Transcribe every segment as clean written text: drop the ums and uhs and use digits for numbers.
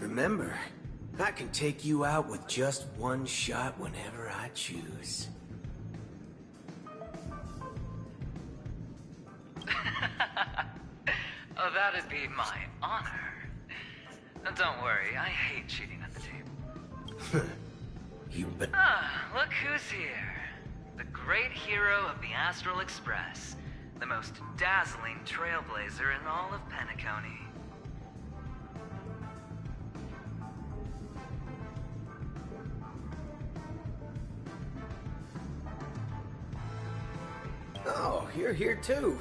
Remember, I can take you out with just one shot whenever I choose. Oh, that'd be my honor. Don't worry, I hate cheating at the table. You bet. Ah, look who's here. The great hero of the Astral Express. The most dazzling trailblazer in all of Penacony. Oh, you're here too.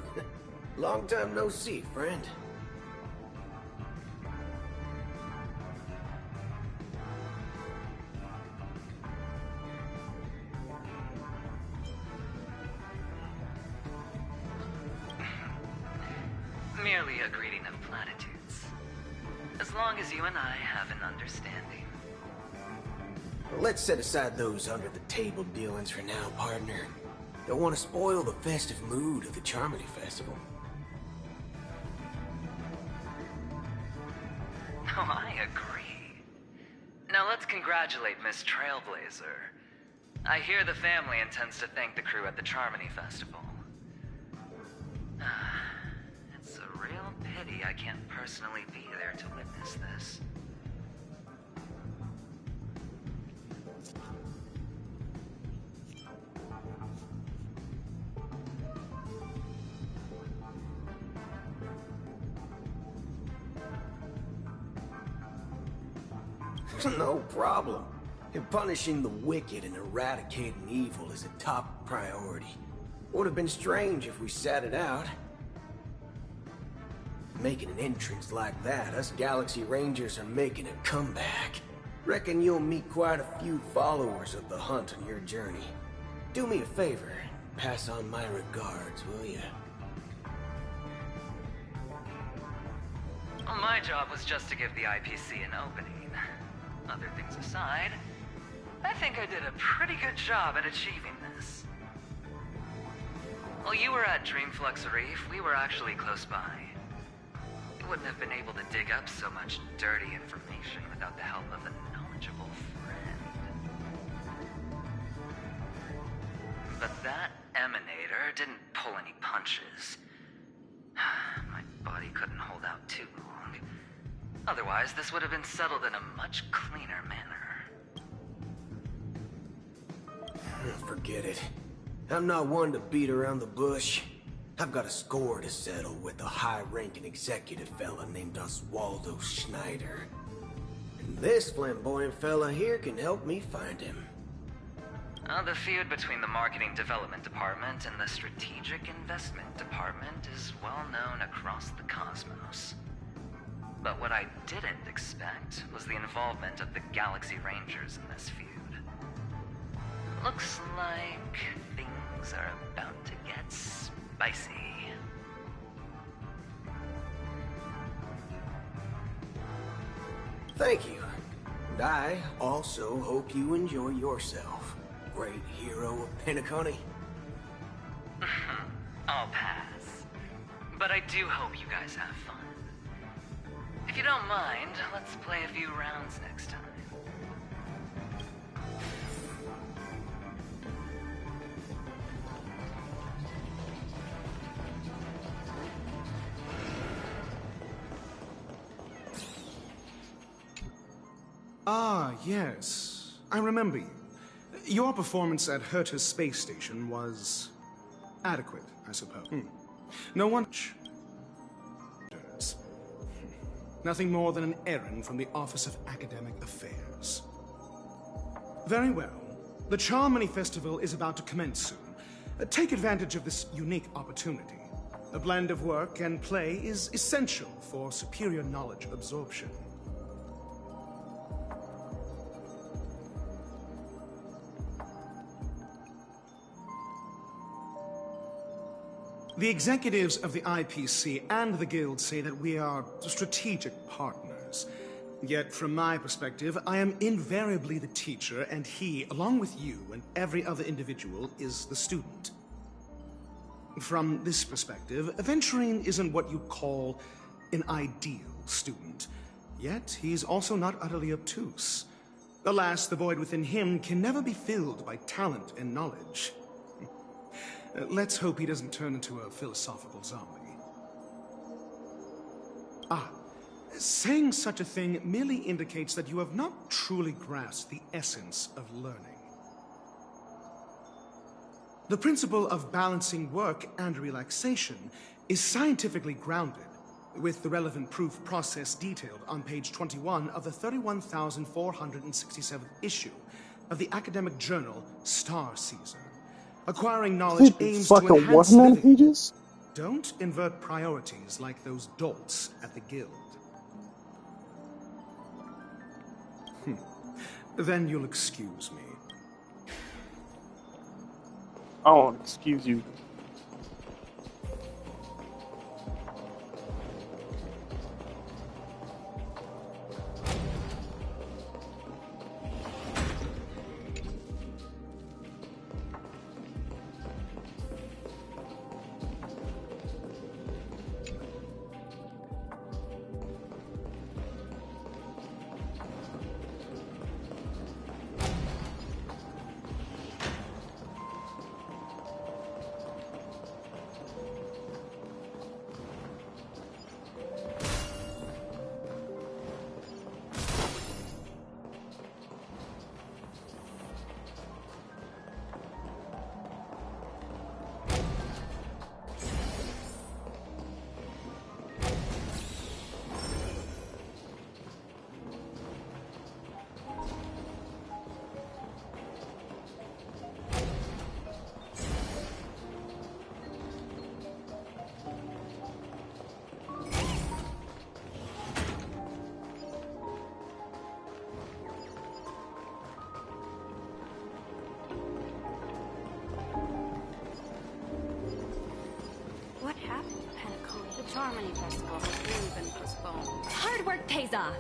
Long time no see, friend. Merely a greeting of platitudes. As long as you and I have an understanding. Let's set aside those under-the-table dealings for now, partner. Don't want to spoil the festive mood of the Charmony Festival. Oh, I agree. Now let's congratulate Miss Trailblazer. I hear the family intends to thank the crew at the Charmony Festival. It's a real pity I can't personally be there to witness this. No problem. And punishing the wicked and eradicating evil is a top priority. Would have been strange if we sat it out. Making an entrance like that, us Galaxy Rangers are making a comeback. Reckon you'll meet quite a few followers of the hunt on your journey. Do me a favor, pass on my regards, will you? Well, my job was just to give the IPC an opening. Other things aside, I think I did a pretty good job at achieving this. While you were at Dreamflux Reef, we were actually close by. You wouldn't have been able to dig up so much dirty information without the help of a knowledgeable friend. But that emanator didn't pull any punches. My body couldn't hold out too long. Otherwise, this would have been settled in a much cleaner manner. Forget it. I'm not one to beat around the bush. I've got a score to settle with a high-ranking executive fella named Oswaldo Schneider. And this flamboyant fella here can help me find him. The feud between the Marketing Development Department and the Strategic Investment Department is well known across the cosmos. But what I didn't expect was the involvement of the Galaxy Rangers in this feud. Looks like things are about to get spicy. Thank you. And I also hope you enjoy yourself, great hero of Penacony. I'll pass. But I do hope you guys have fun. If you don't mind, let's play a few rounds next time. Ah, yes. I remember you. Your performance at Herta's space station was adequate, I suppose. No one... Nothing more than an errand from the Office of Academic Affairs. Very well. The Charmony Festival is about to commence soon. Take advantage of this unique opportunity. A blend of work and play is essential for superior knowledge absorption. The executives of the IPC and the Guild say that we are strategic partners. Yet, from my perspective, I am invariably the teacher, and he, along with you and every other individual, is the student. From this perspective, Aventurine isn't what you call an ideal student. Yet, he's also not utterly obtuse. Alas, the void within him can never be filled by talent and knowledge. Let's hope he doesn't turn into a philosophical zombie. Saying such a thing merely indicates that you have not truly grasped the essence of learning. The principle of balancing work and relaxation is scientifically grounded, with the relevant proof process detailed on page 21 of the 31,467th issue of the academic journal Star Caesar. Acquiring knowledge aims to enhance living. Pages? Don't invert priorities like those dolts at the guild. Then you'll excuse me. Oh, excuse you. What happened to Pentecost? The Charmony Festival has really been postponed. Hard work pays off!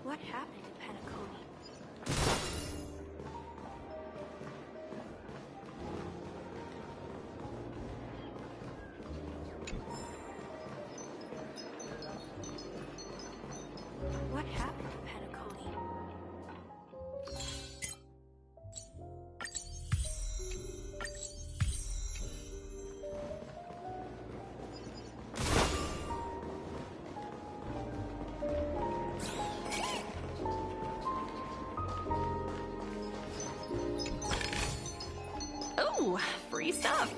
What happened to Penacony? What happened to Penacony? Oh, free stuff.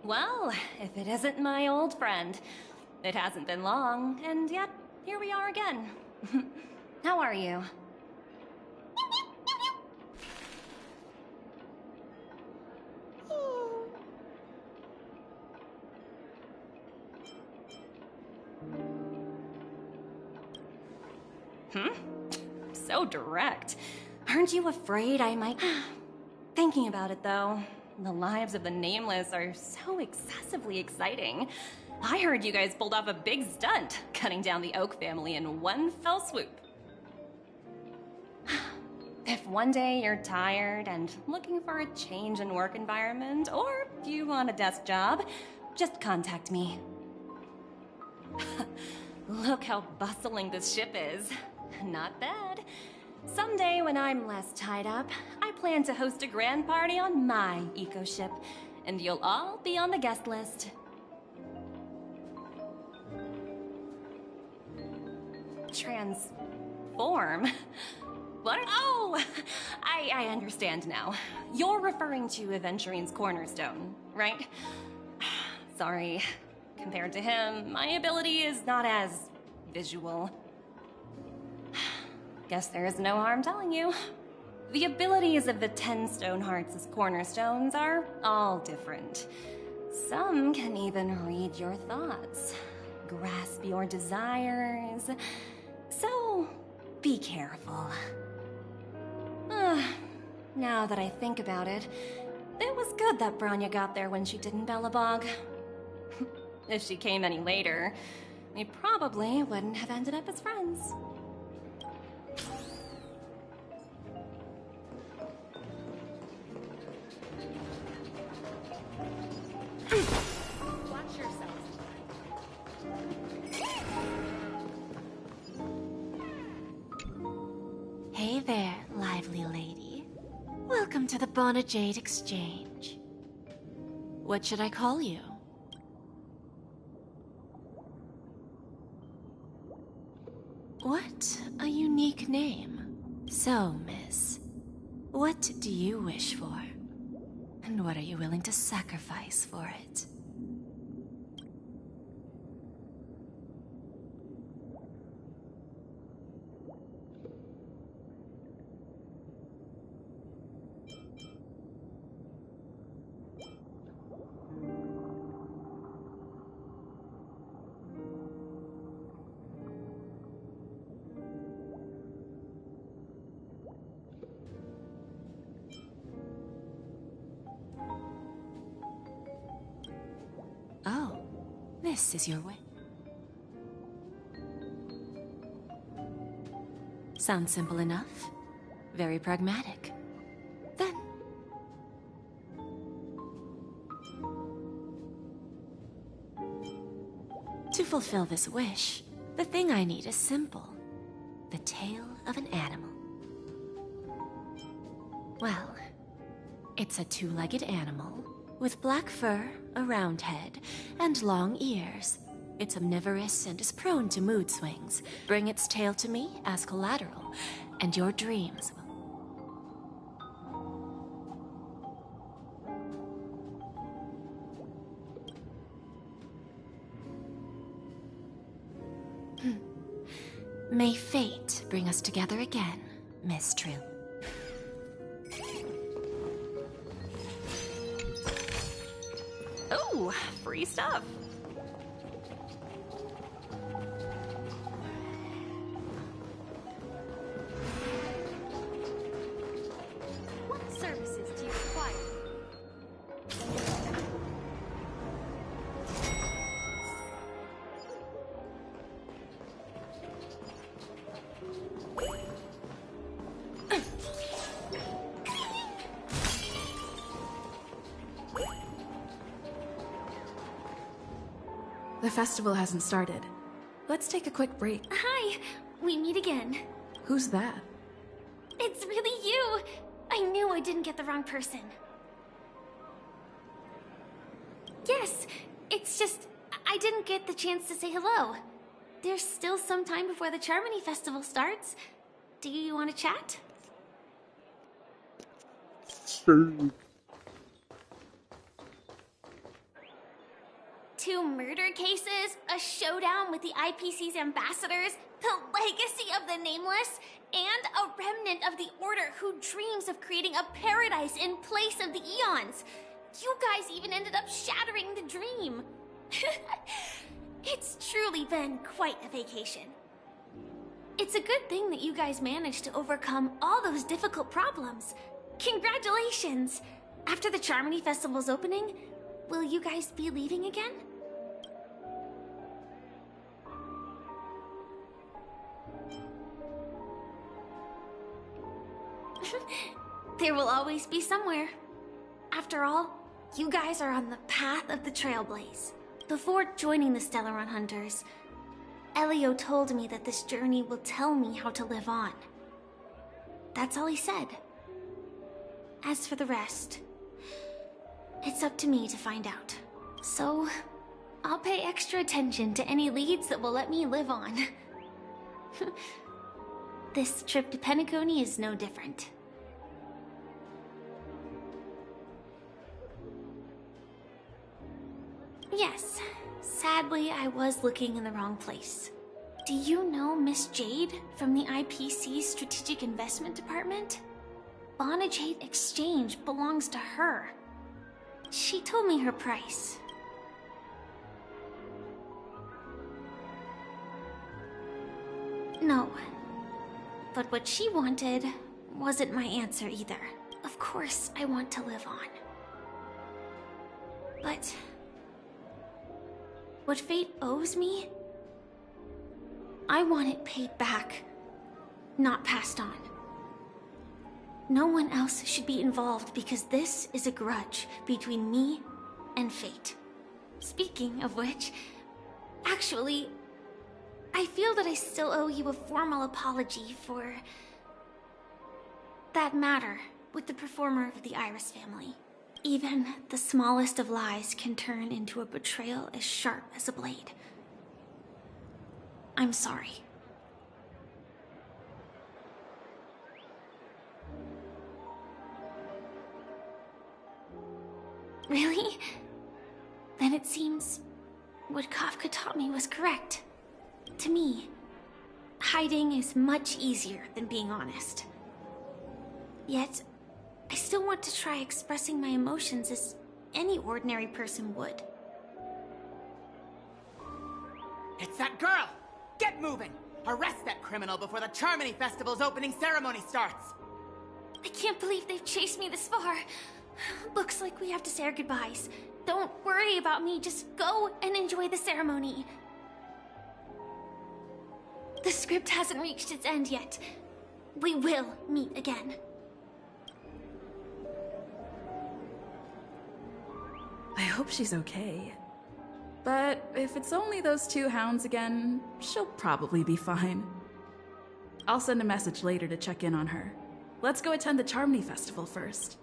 Well, if it isn't my old friend. It hasn't been long, and yet, here we are again. How are you? So direct. Aren't you afraid I might... Thinking about it, though, the lives of the Nameless are so excessively exciting. I heard you guys pulled off a big stunt, cutting down the Oak family in one fell swoop. If one day you're tired and looking for a change in work environment, or you want a desk job, just contact me. Look how bustling this ship is. Not bad. Someday when I'm less tied up, I plan to host a grand party on my eco-ship, and you'll all be on the guest list. Transform? What? Oh! I understand now. You're referring to Aventurine's cornerstone, right? Sorry. Compared to him, my ability is not as visual. Guess there is no harm telling you. The abilities of the 10 Stonehearts' cornerstones are all different. Some can even read your thoughts, grasp your desires. So, be careful. Now that I think about it, it was good that Branya got there when she did in Belobog. If she came any later, we probably wouldn't have ended up as friends. Watch yourselves. Hey there, lively lady. Welcome to the Bonajade Exchange. What should I call you? What a unique name. So, miss, what do you wish for? And what are you willing to sacrifice for it? Oh, this is your way. Sounds simple enough. Very pragmatic. Then... to fulfill this wish, the thing I need is simple. The tail of an animal. Well, it's a two-legged animal with black fur, a round head, and long ears. It's omnivorous and is prone to mood swings. Bring its tail to me as collateral, and your dreams will... May fate bring us together again, Miss Trill. Oh, free stuff. What services do you require? The festival hasn't started. Let's take a quick break. Hi, we meet again. Who's that? It's really you! I knew I didn't get the wrong person. Yes, it's just I didn't get the chance to say hello. There's still some time before the Charmony Festival starts. Do you want to chat? Sure. 2 murder cases, a showdown with the IPC's ambassadors, the legacy of the Nameless, and a remnant of the Order who dreams of creating a paradise in place of the Eons. You guys even ended up shattering the dream. It's truly been quite a vacation. It's a good thing that you guys managed to overcome all those difficult problems. Congratulations! After the Charmony Festival's opening, will you guys be leaving again? There will always be somewhere. After all, you guys are on the path of the Trailblaze. Before joining the Stellaron Hunters, Elio told me that this journey will tell me how to live on. That's all he said. As for the rest, it's up to me to find out. So, I'll pay extra attention to any leads that will let me live on. This trip to Penacony is no different. Yes, sadly I was looking in the wrong place. Do you know Miss Jade from the IPC's Strategic Investment Department? Bonajade Exchange belongs to her. She told me her price. No. But what she wanted wasn't my answer either. Of course, I want to live on. But what fate owes me, I want it paid back, not passed on. No one else should be involved because this is a grudge between me and fate. Speaking of which, actually, I feel that I still owe you a formal apology for that matter with the performer of the Iris family. Even the smallest of lies can turn into a betrayal as sharp as a blade. I'm sorry. Really? Then it seems what Kafka taught me was correct. To me, hiding is much easier than being honest. Yet, I still want to try expressing my emotions as any ordinary person would. It's that girl! Get moving! Arrest that criminal before the Charmony Festival's opening ceremony starts! I can't believe they've chased me this far. Looks like we have to say our goodbyes. Don't worry about me, just go and enjoy the ceremony. The script hasn't reached its end yet. We will meet again. I hope she's okay. But if it's only those two hounds again, she'll probably be fine. I'll send a message later to check in on her. Let's go attend the Charmony Festival first.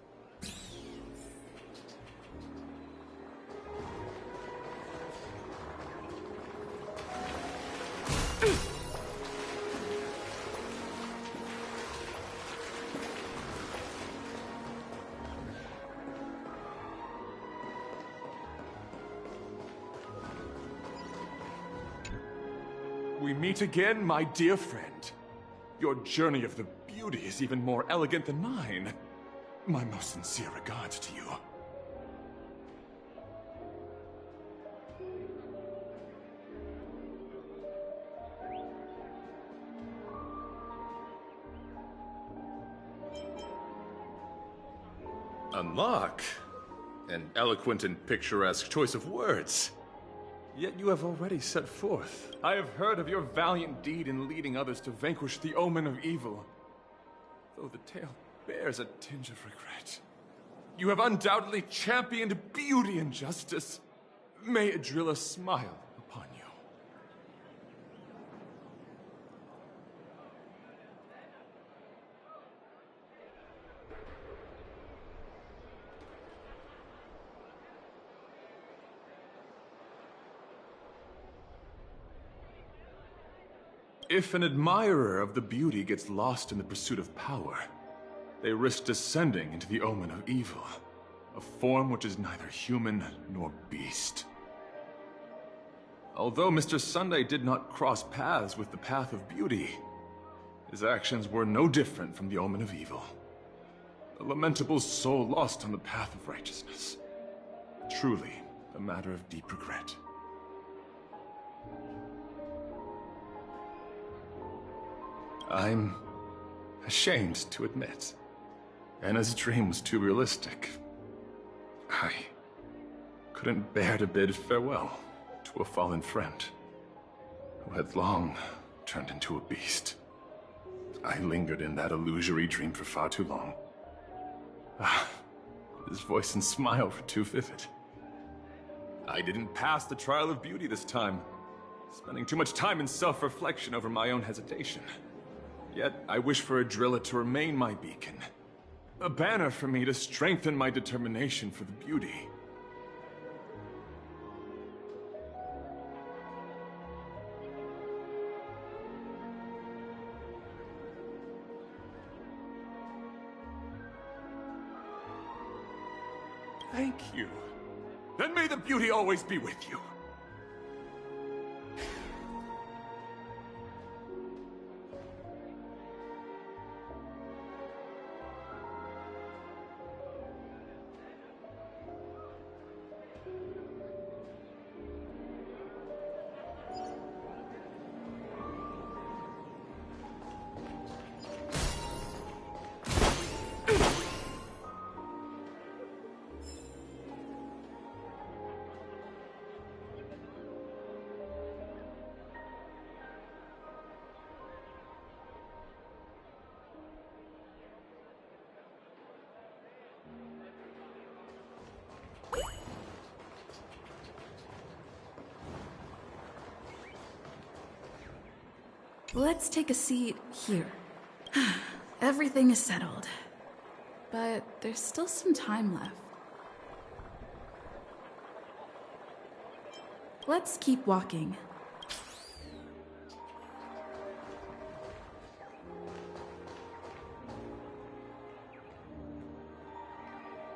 We meet again, my dear friend. Your journey of the beauty is even more elegant than mine. My most sincere regards to you. Unlock? An eloquent and picturesque choice of words. Yet you have already set forth. I have heard of your valiant deed in leading others to vanquish the omen of evil. Though the tale bears a tinge of regret. You have undoubtedly championed beauty and justice. May Adrilla smile upon you. If an admirer of the beauty gets lost in the pursuit of power, they risk descending into the omen of evil, a form which is neither human nor beast. Although Mr. Sunday did not cross paths with the path of beauty, his actions were no different from the omen of evil. A lamentable soul lost on the path of righteousness. Truly, a matter of deep regret. I'm ashamed to admit, Anna's dream was too realistic. I couldn't bear to bid farewell to a fallen friend who had long turned into a beast. I lingered in that illusory dream for far too long. His voice and smile were too vivid. I didn't pass the trial of beauty this time, spending too much time in self-reflection over my own hesitation. Yet, I wish for Adrilla to remain my beacon. A banner for me to strengthen my determination for the beauty. Thank you. Then may the beauty always be with you. Let's take a seat here. Everything is settled. But there's still some time left. Let's keep walking.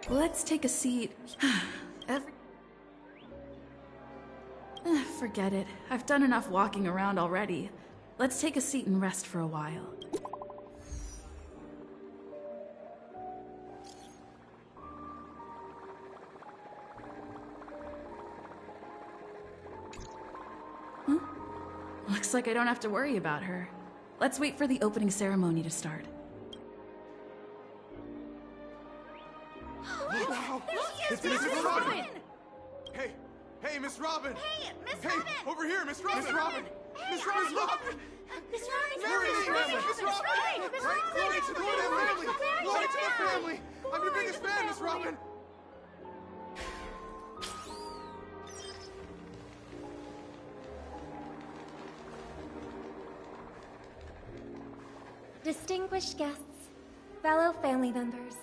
Let's take a seat. Forget it. I've done enough walking around already. Let's take a seat and rest for a while. Huh? Looks like I don't have to worry about her. Let's wait for the opening ceremony to start. Wow! It's Miss Robin! Hey, Miss Robin! Hey, Miss Robin! Over here, Miss Robin! Miss Robin! Miss Robin! Miss Robin! Miss Robin! Glory to the family! Miss Robin! Glory to the family! Glory to the family! I'm your biggest fan, Miss Robin! Distinguished guests, fellow family members,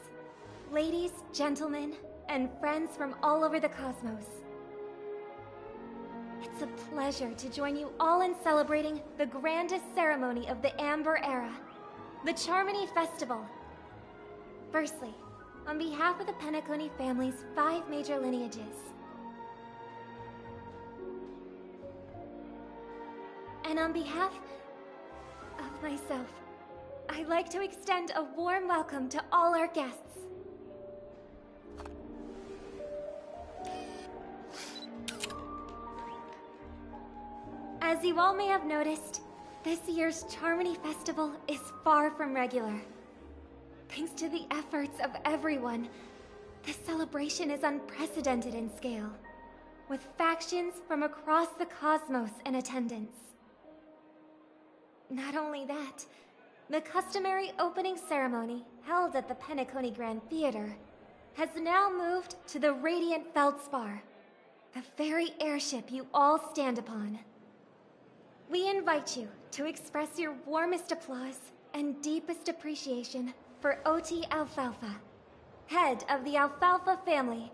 ladies, gentlemen, and friends from all over the cosmos. It's a pleasure to join you all in celebrating the grandest ceremony of the Amber Era, the Charmony Festival. Firstly, on behalf of the Penacony family's 5 major lineages, and on behalf of myself, I'd like to extend a warm welcome to all our guests. As you all may have noticed, this year's Charmony Festival is far from regular. Thanks to the efforts of everyone, this celebration is unprecedented in scale, with factions from across the cosmos in attendance. Not only that, the customary opening ceremony held at the Penacony Grand Theater has now moved to the Radiant Feldspar, the very airship you all stand upon. We invite you to express your warmest applause and deepest appreciation for Oti Alfalfa, head of the Alfalfa family,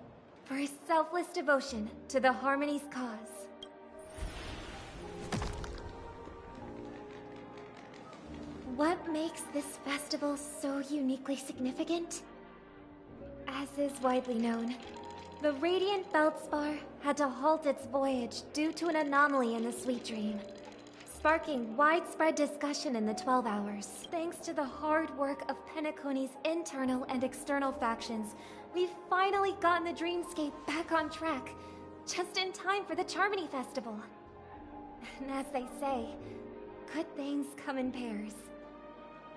for his selfless devotion to the Harmony's cause. What makes this festival so uniquely significant? As is widely known, the Radiant Feldspar had to halt its voyage due to an anomaly in the Sweet Dream, sparking widespread discussion in the 12 Hours. Thanks to the hard work of Penacony's internal and external factions, we've finally gotten the dreamscape back on track, just in time for the Charmony Festival. And as they say, good things come in pairs.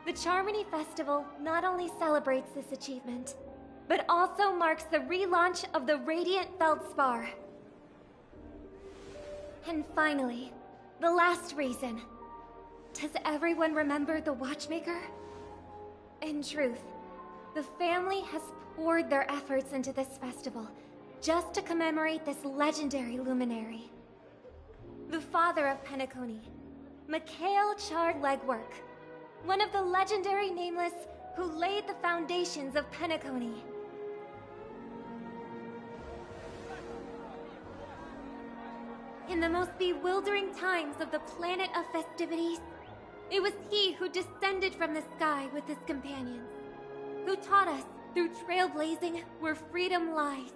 The Charmony Festival not only celebrates this achievement, but also marks the relaunch of the Radiant Feldspar. And finally, the last reason. Does everyone remember the Watchmaker? In truth, the family has poured their efforts into this festival just to commemorate this legendary luminary. The father of Penacony, Mikhail Chard Legwork, one of the legendary Nameless who laid the foundations of Penacony. In the most bewildering times of the planet of festivities, it was he who descended from the sky with his companions, who taught us through trailblazing where freedom lies.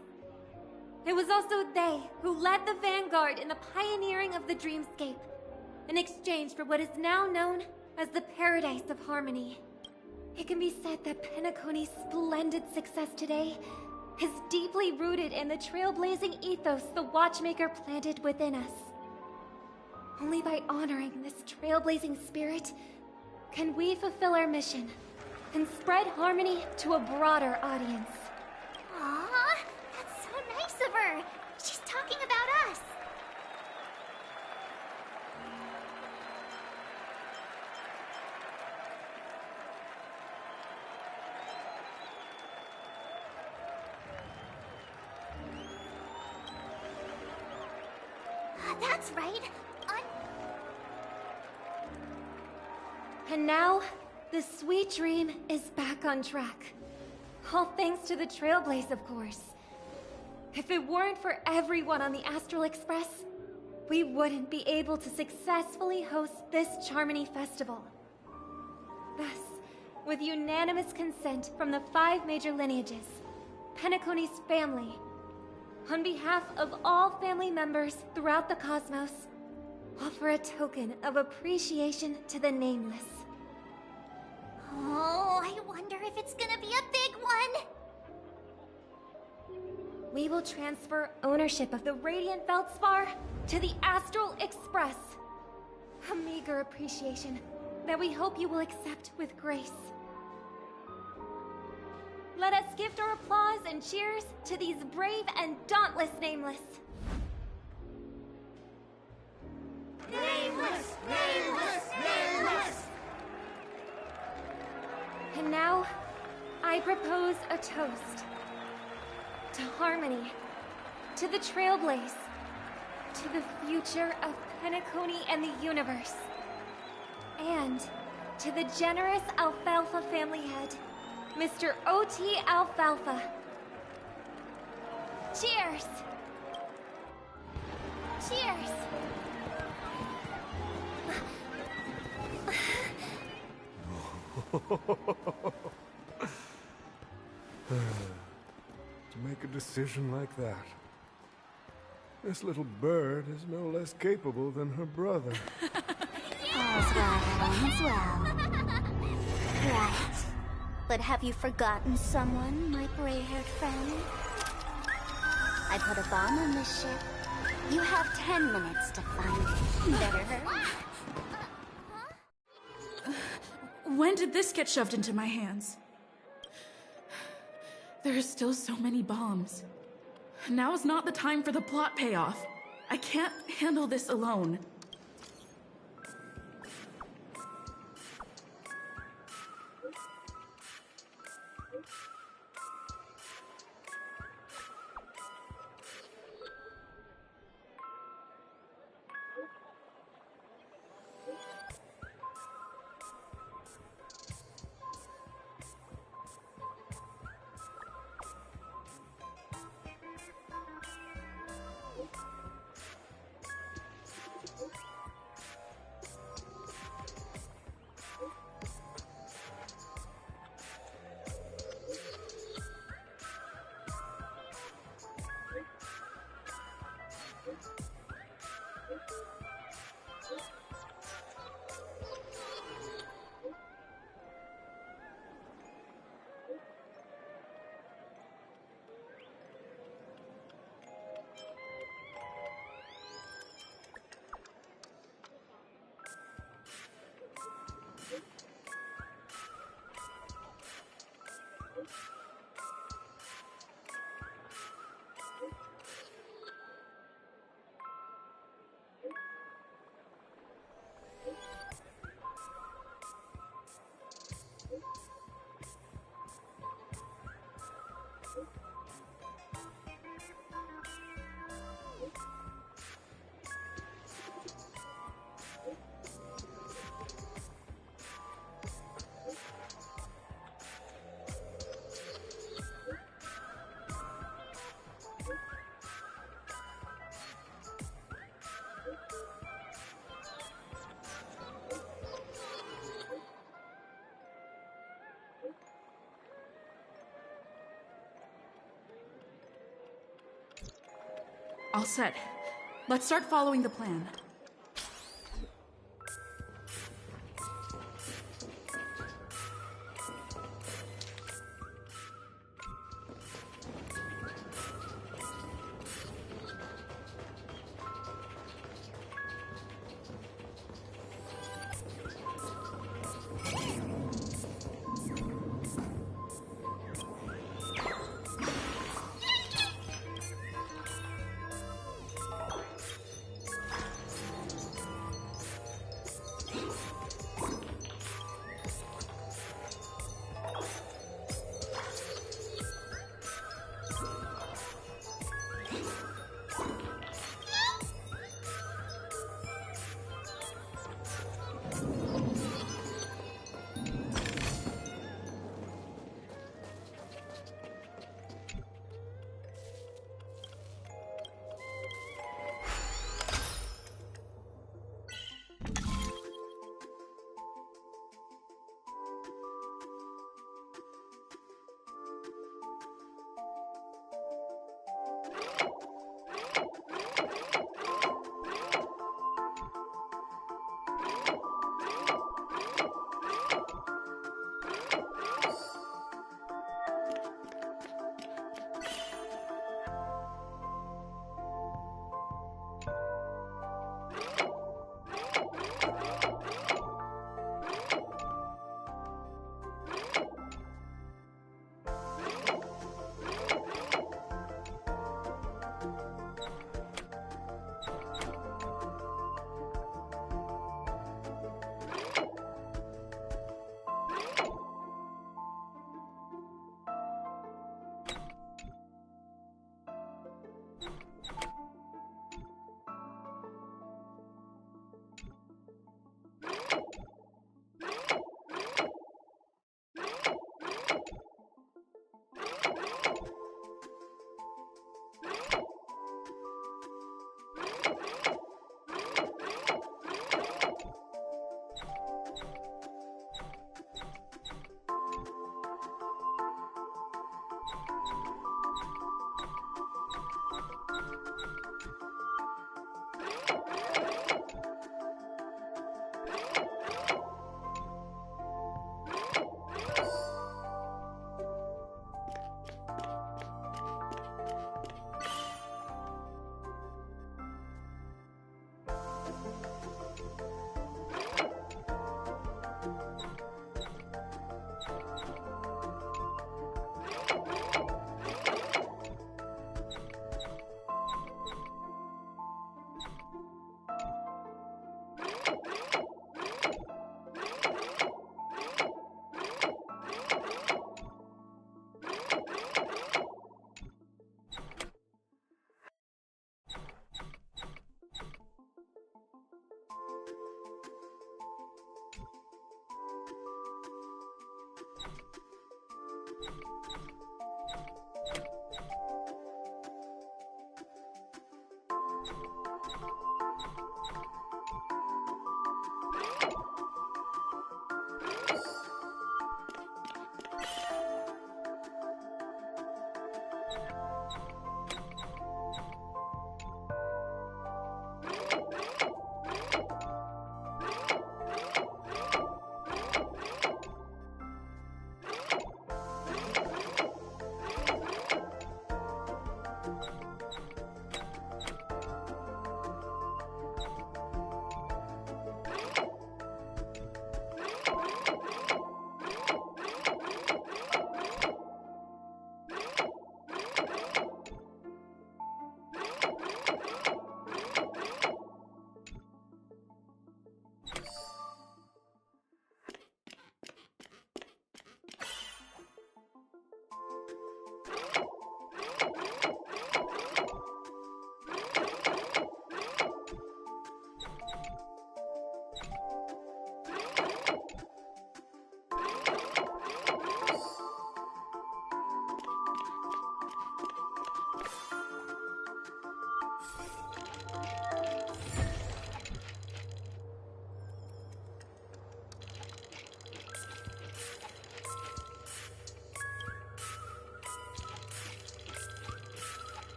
It was also they who led the vanguard in the pioneering of the dreamscape, in exchange for what is now known as the Paradise of Harmony. It can be said that Penacony's splendid success today is deeply rooted in the trailblazing ethos the Watchmaker planted within us. Only by honoring this trailblazing spirit can we fulfill our mission and spread harmony to a broader audience. Aw, that's so nice of her. She's talking about us. That's right. And now, the sweet dream is back on track. All thanks to the Trailblaze, of course. If it weren't for everyone on the Astral Express, we wouldn't be able to successfully host this Charmony Festival. Thus, with unanimous consent from the 5 major lineages, Penacony's family, on behalf of all family members throughout the cosmos, offer a token of appreciation to the Nameless. Oh, I wonder if it's gonna be a big one. We will transfer ownership of the Radiant Feldspar to the Astral Express. A meager appreciation that we hope you will accept with grace. Let us gift our applause and cheers to these brave and dauntless Nameless. Nameless! Nameless! Nameless! And now, I propose a toast. To harmony, to the Trailblaze, to the future of Penacony and the universe, and to the generous Alfalfa family head, Mr. O.T. Alfalfa. Cheers! Cheers! To make a decision like that. This little bird is no less capable than her brother. All's well. Right. But have you forgotten someone, my gray-haired friend? I put a bomb on this ship. You have 10 minutes to find it. Better hurry. When did this get shoved into my hands? There are still so many bombs. Now is not the time for the plot payoff. I can't handle this alone. All set. Let's start following the plan.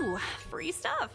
Ooh, free stuff.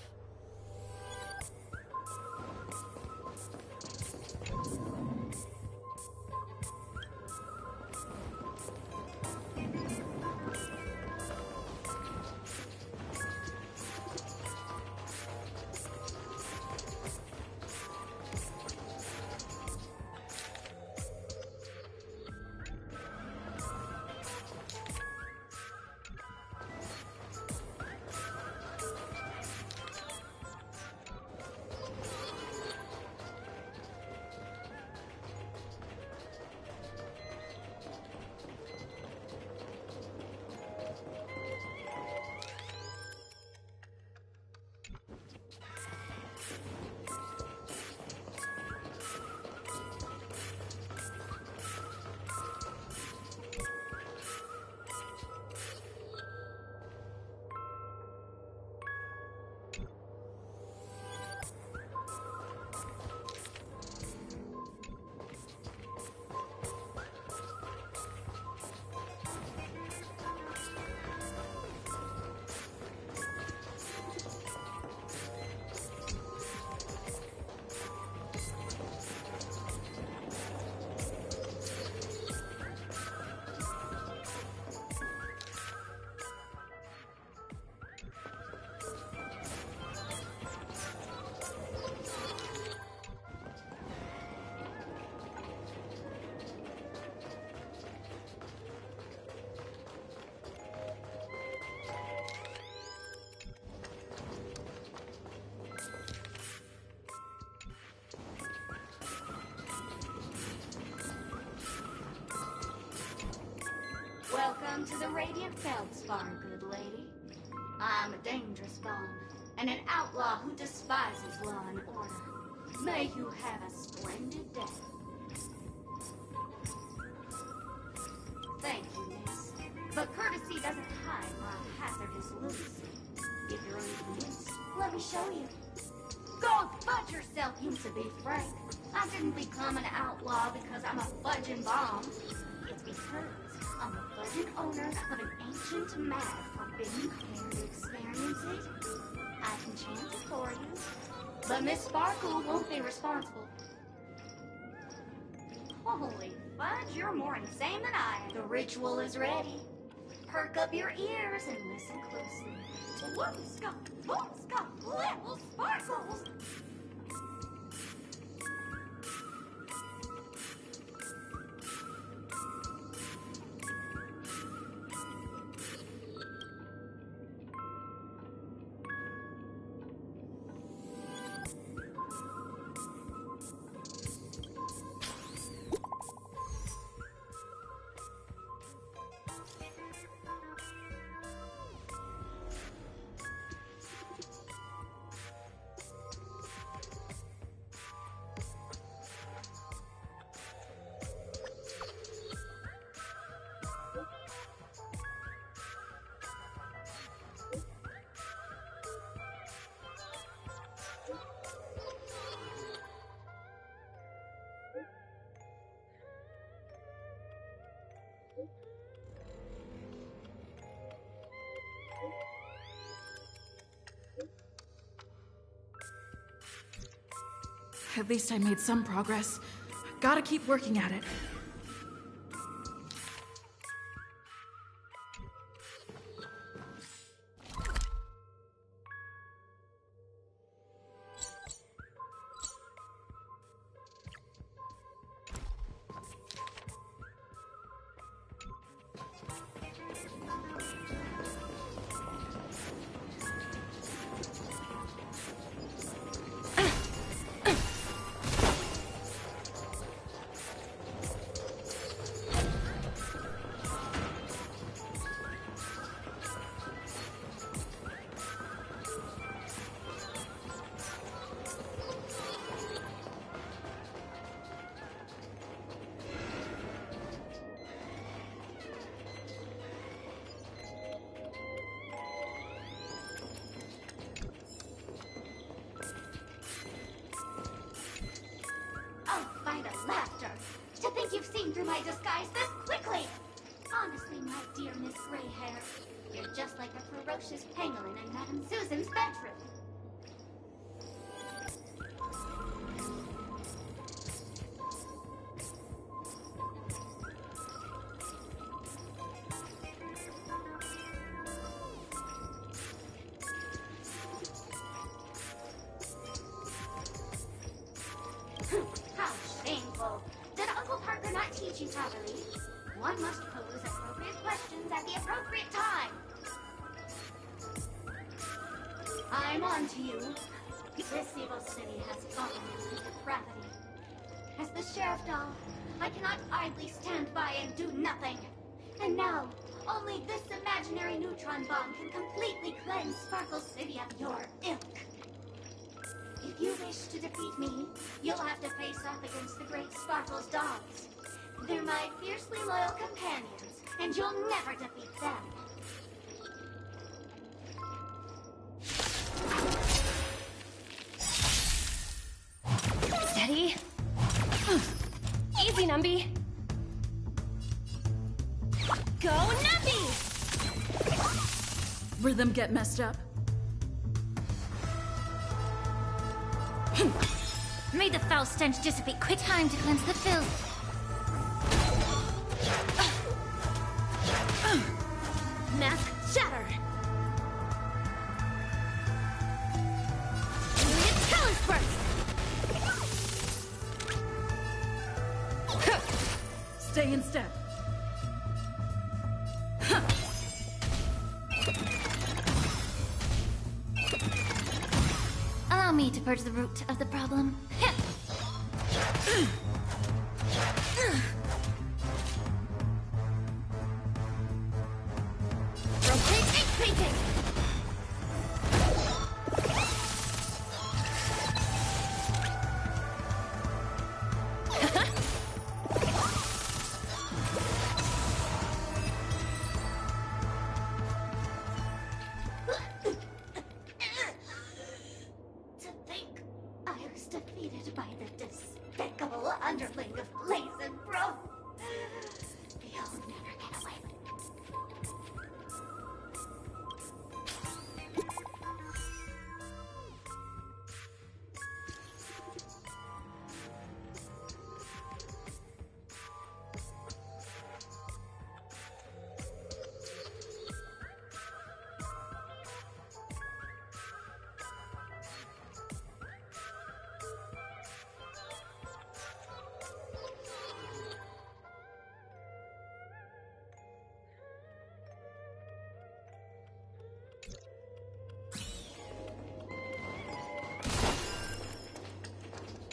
Welcome to the Radiant Feldspar, good lady. I'm a dangerous bond, and an outlaw who despises law and order. May you have a splendid day. Thank you, miss. But courtesy doesn't hide my hazardous lunacy. If you're unconvinced, let me show you. Go fudge yourself, you to be frank. I didn't become an outlaw because I'm a fudging bomb. It's because I'm a fudging owner of an ancient mad forbidden care to experience it. I can chant it for you, but Miss Sparkle won't be responsible. Holy fudge, you're more insane than I am. The ritual is ready. Perk up your ears and listen closely. Whoopska, little sparkles! At least I made some progress. Gotta keep working at it. You've seen through my disguise this quickly! Honestly, my dear Miss Greyhair, you're just like a ferocious pangolin in Madame in Susan's bedroom. How shameful. Did Uncle Parker not teach you properly? One must pose appropriate questions at the appropriate time. I'm on to you. This evil city has fallen into depravity. As the sheriff doll, I cannot idly stand by and do nothing. And now, only this imaginary neutron bomb can completely cleanse Sparkle City of your ilk. If you wish to defeat me, you'll have to face off against the great Sparkle's dogs. They're my fiercely loyal companions, and you'll never defeat them. Steady. Easy, Numby. Go, Numby! Rhythm get messed up. May the foul stench dissipate. Quick time to cleanse the filth. Mask shatter. Brilliant color burst. Stay in step. Allow me to purge the root of the problem. Rotate increasing. To think I was defeated by the despicable underling of Blaze and Bro. You'll never get away with it.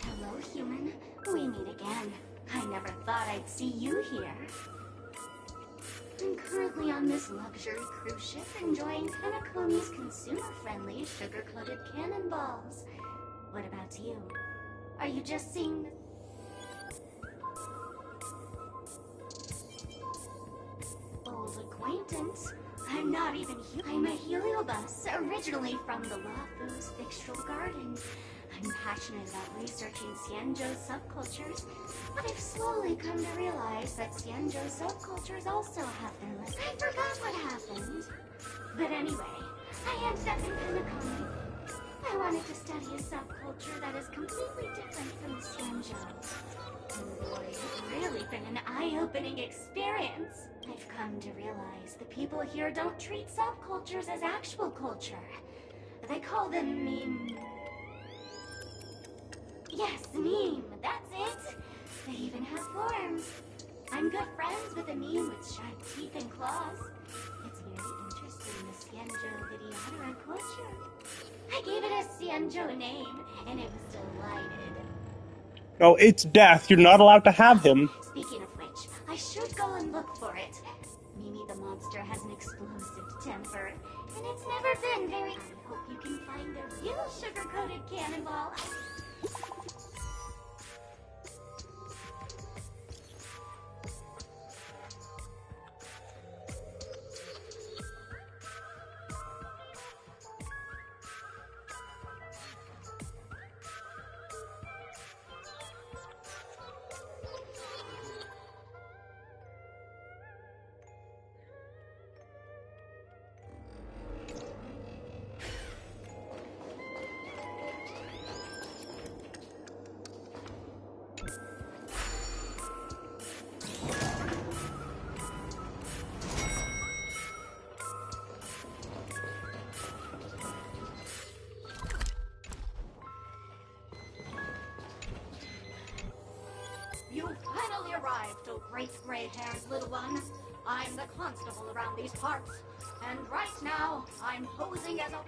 Hello, human. We meet again. I never thought I'd see you here. I'm currently on this luxury cruise ship enjoying Tanakomi's consumer-friendly sugar-coated cannonballs. What about you? Are you just seeing... Old acquaintance? I'm not even I'm a heliobus, originally from the Lafu's Fixtural Garden. I'm passionate about researching Xianzhou subcultures, but I've slowly come to realize that Xianzhou subcultures also have their limits. I forgot what happened. But anyway, I ended up in Tanakomi. I wanted to study a subculture that is completely different from Xianzhou. And boy, it's really been an eye-opening experience. I've come to realize the people here don't treat subcultures as actual culture. They call them meme. Yes, meme, that's it. They even have forms. I'm good friends with a meme with sharp teeth and claws. It's very interesting, the Xianzhou Vidyadara culture. I gave it a Xianzhou name, and it was delighted. No, it's death. You're not allowed to have him. Speaking of which, I should go and look for it. Mimi the monster has an explosive temper, and it's never been very... I hope you can find the real sugar-coated cannonball. great gray hairs, little one. I'm the constable around these parts. And right now, I'm posing as a...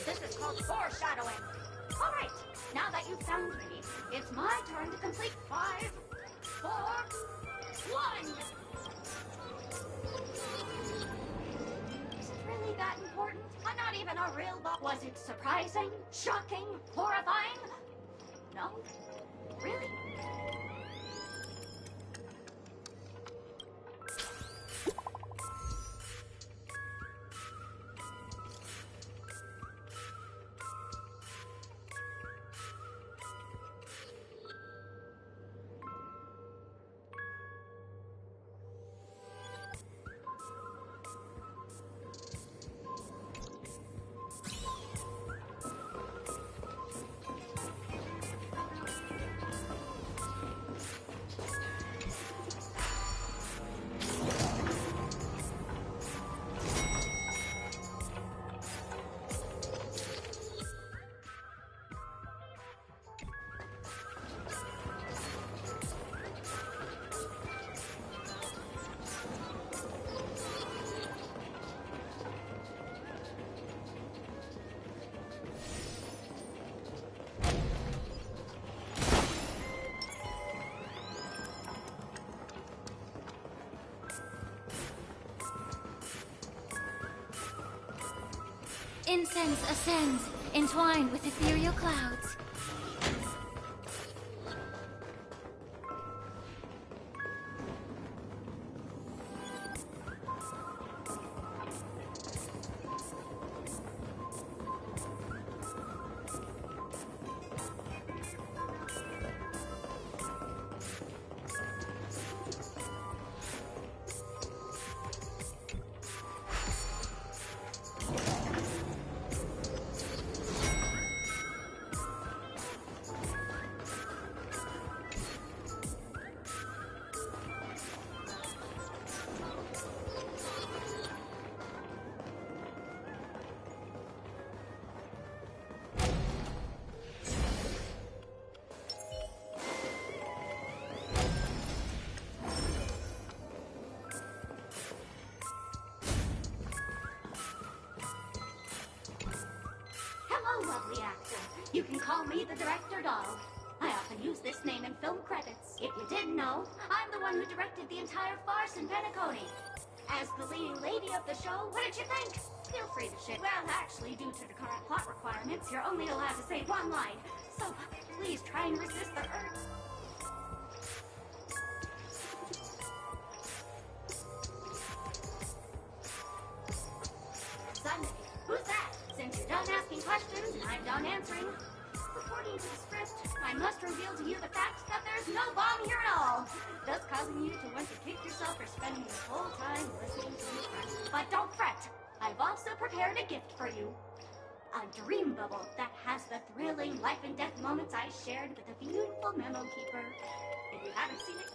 This is called foreshadowing. All right, now that you've found me, it's my turn to complete 5, 4, 1. Is it really that important? I'm not even a real boss. Was it surprising, shocking, horrifying? No? Really? Incense ascends, entwined with ethereal clouds. Lovely actor. You can call me the director doll. I often use this name in film credits. If you didn't know, I'm the one who directed the entire farce in Penacony. As the leading lady of the show, what did you think? Feel free to shit. Well, actually, due to the current plot requirements, you're only allowed to say one line. So please try and resist the urge. Sunday. Who's that? Since you're done asking questions and I'm done answering, according to the script, I must reveal to you the fact that there's no bomb here at all, thus causing you to want to kick yourself for spending this whole time listening to me cry. But don't fret, I've also prepared a gift for you. A dream bubble that has the thrilling life and death moments I shared with the beautiful memo keeper. If you haven't seen it,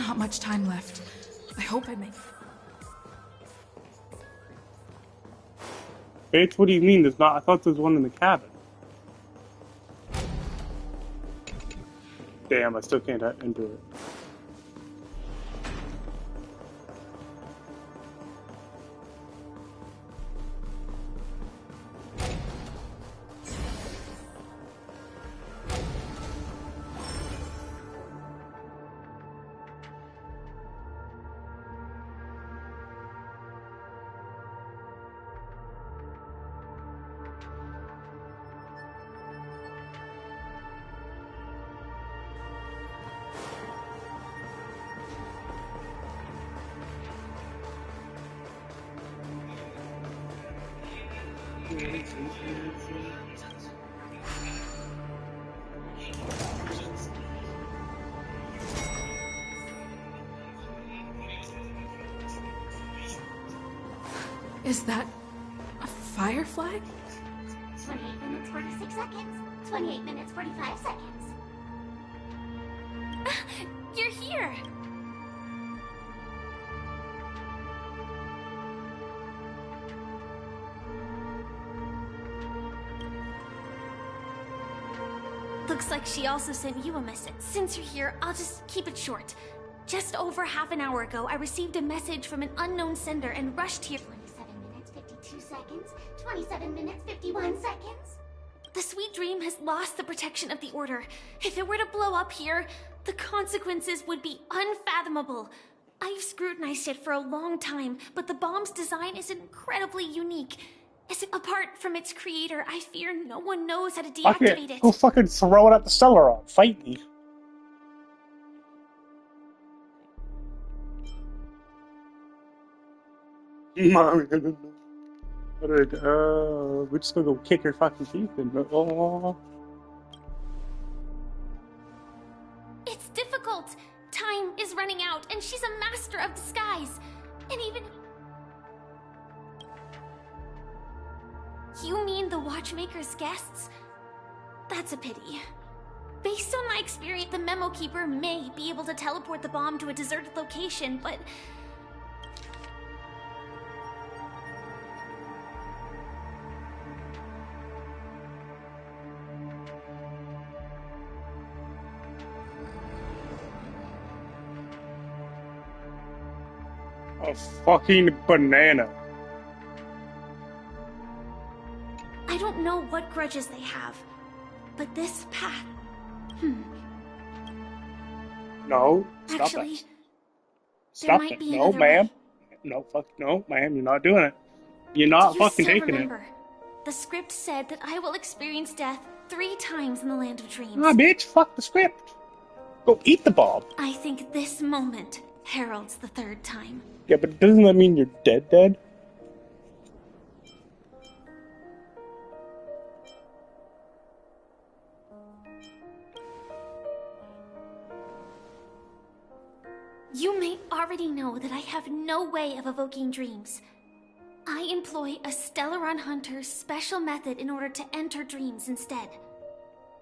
not much time left. I hope I make it. Bitch, what do you mean there's not? I thought there was one in the cabin. Damn, I still can't enter it. Is that a firefly? 28 minutes, 46 seconds. 28 minutes, 45 seconds. You're here! Looks like she also sent you a message. Since you're here, I'll just keep it short. Just over half an hour ago, I received a message from an unknown sender and rushed here. 27 minutes, 52 seconds. 27 minutes, 51 seconds. The Sweet Dream has lost the protection of the Order. If it were to blow up here, the consequences would be unfathomable. I've scrutinized it for a long time, but the bomb's design is incredibly unique. Apart from its creator, I fear no one knows how to deactivate it. Go fucking throw it at the Celeron. Fight me. We're just gonna go kick her fucking teeth in. Oh. It's difficult. Time is running out, and she's a master of disguise. And even... You mean the Watchmaker's guests? That's a pity. Based on my experience, the Memo Keeper may be able to teleport the bomb to a deserted location, but... A fucking banana. I don't know what grudges they have, but this path... No, stop Actually, that. there Stop might it. be No, another ma'am. way. No, no, ma'am, you're not doing it. You're not Do you fucking still taking remember? The script said that I will experience death 3 times in the Land of Dreams. it. Ah, bitch, fuck the script. Go eat the bomb. I think this moment heralds the 3rd time. Yeah, but doesn't that mean you're dead? You may already know that I have no way of evoking dreams. I employ a Stellaron Hunter's special method in order to enter dreams instead.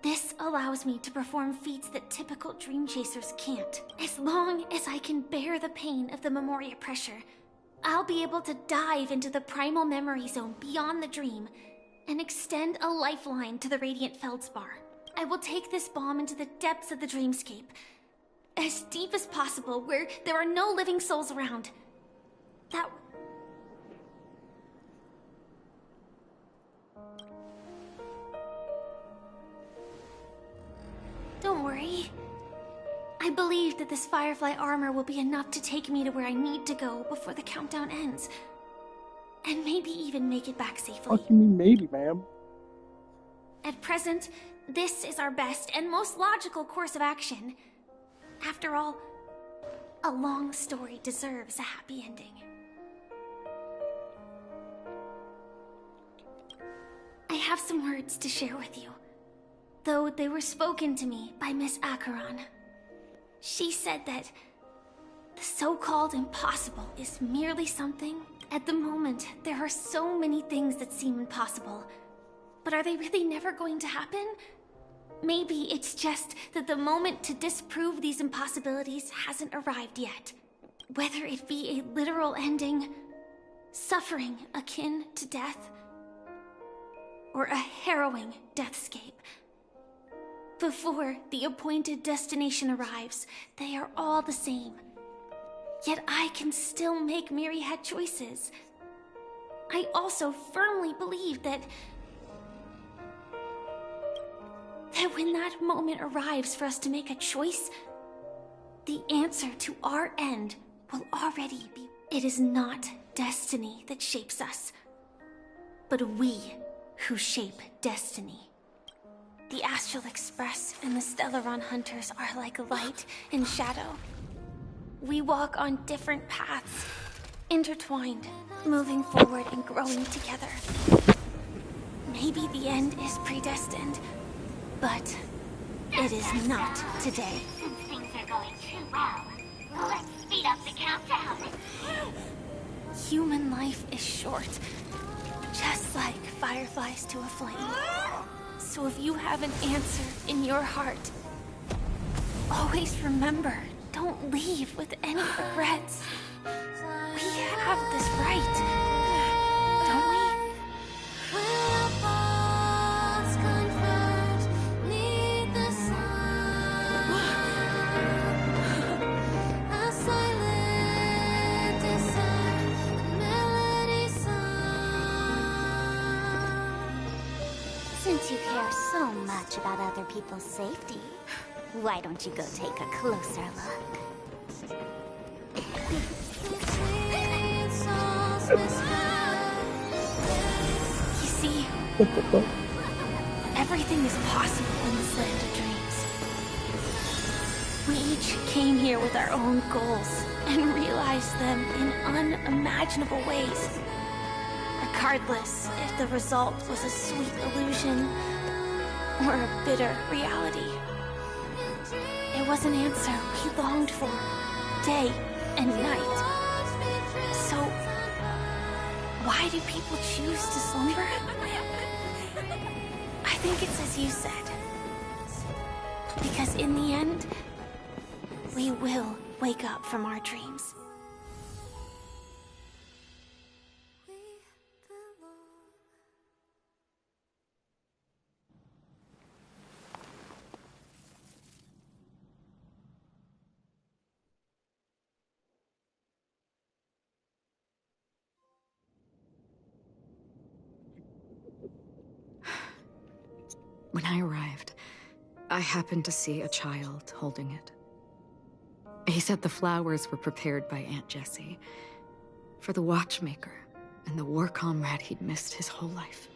This allows me to perform feats that typical dream chasers can't. As long as I can bear the pain of the Memoria pressure, I'll be able to dive into the primal memory zone beyond the dream and extend a lifeline to the Radiant Feldspar. I will take this bomb into the depths of the dreamscape, as deep as possible, where there are no living souls around. Don't worry. I believe that this Firefly armor will be enough to take me to where I need to go before the countdown ends. And maybe even make it back safely. What do you mean maybe, ma'am? At present, this is our best and most logical course of action. After all, a long story deserves a happy ending. I have some words to share with you, though they were spoken to me by Miss Acheron. She said that the so-called impossible is merely something. At the moment, there are so many things that seem impossible. But are they really never going to happen? Maybe it's just that the moment to disprove these impossibilities hasn't arrived yet. Whether it be a literal ending, suffering akin to death, or a harrowing deathscape. Before the appointed destination arrives, they are all the same. Yet I can still make myriad choices. I also firmly believe that when that moment arrives for us to make a choice, the answer to our end will already be. It is not destiny that shapes us, but we who shape destiny. The Astral Express and the Stellaron Hunters are like light and shadow. We walk on different paths, intertwined, moving forward and growing together. Maybe the end is predestined, but it is not today. Since things are going too well, let's speed up the countdown. Human life is short, just like fireflies to a flame. So if you have an answer in your heart, always remember, don't leave with any regrets. We have this right, don't we? Since you care so much about other people's safety, why don't you go take a closer look? You see, everything is possible in this land of dreams. We each came here with our own goals and realized them in unimaginable ways. Regardless if the result was a sweet illusion or a bitter reality. It was an answer we longed for, day and night. So, why do people choose to slumber? I think it's as you said. Because in the end, we will wake up from our dreams. When I arrived, I happened to see a child holding it. He said the flowers were prepared by Aunt Jessie for the watchmaker and the war comrade he'd missed his whole life.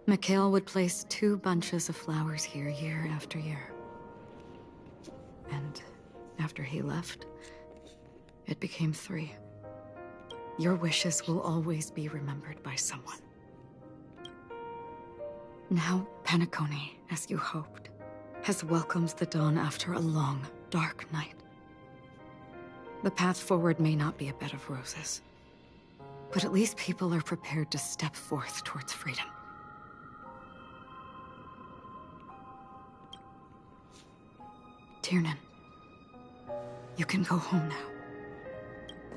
Mikhail would place 2 bunches of flowers here year after year. And after he left, it became 3. Your wishes will always be remembered by someone. Now, Penacony, as you hoped, has welcomed the dawn after a long, dark night. The path forward may not be a bed of roses, but at least people are prepared to step forth towards freedom. Tiernan, you can go home now.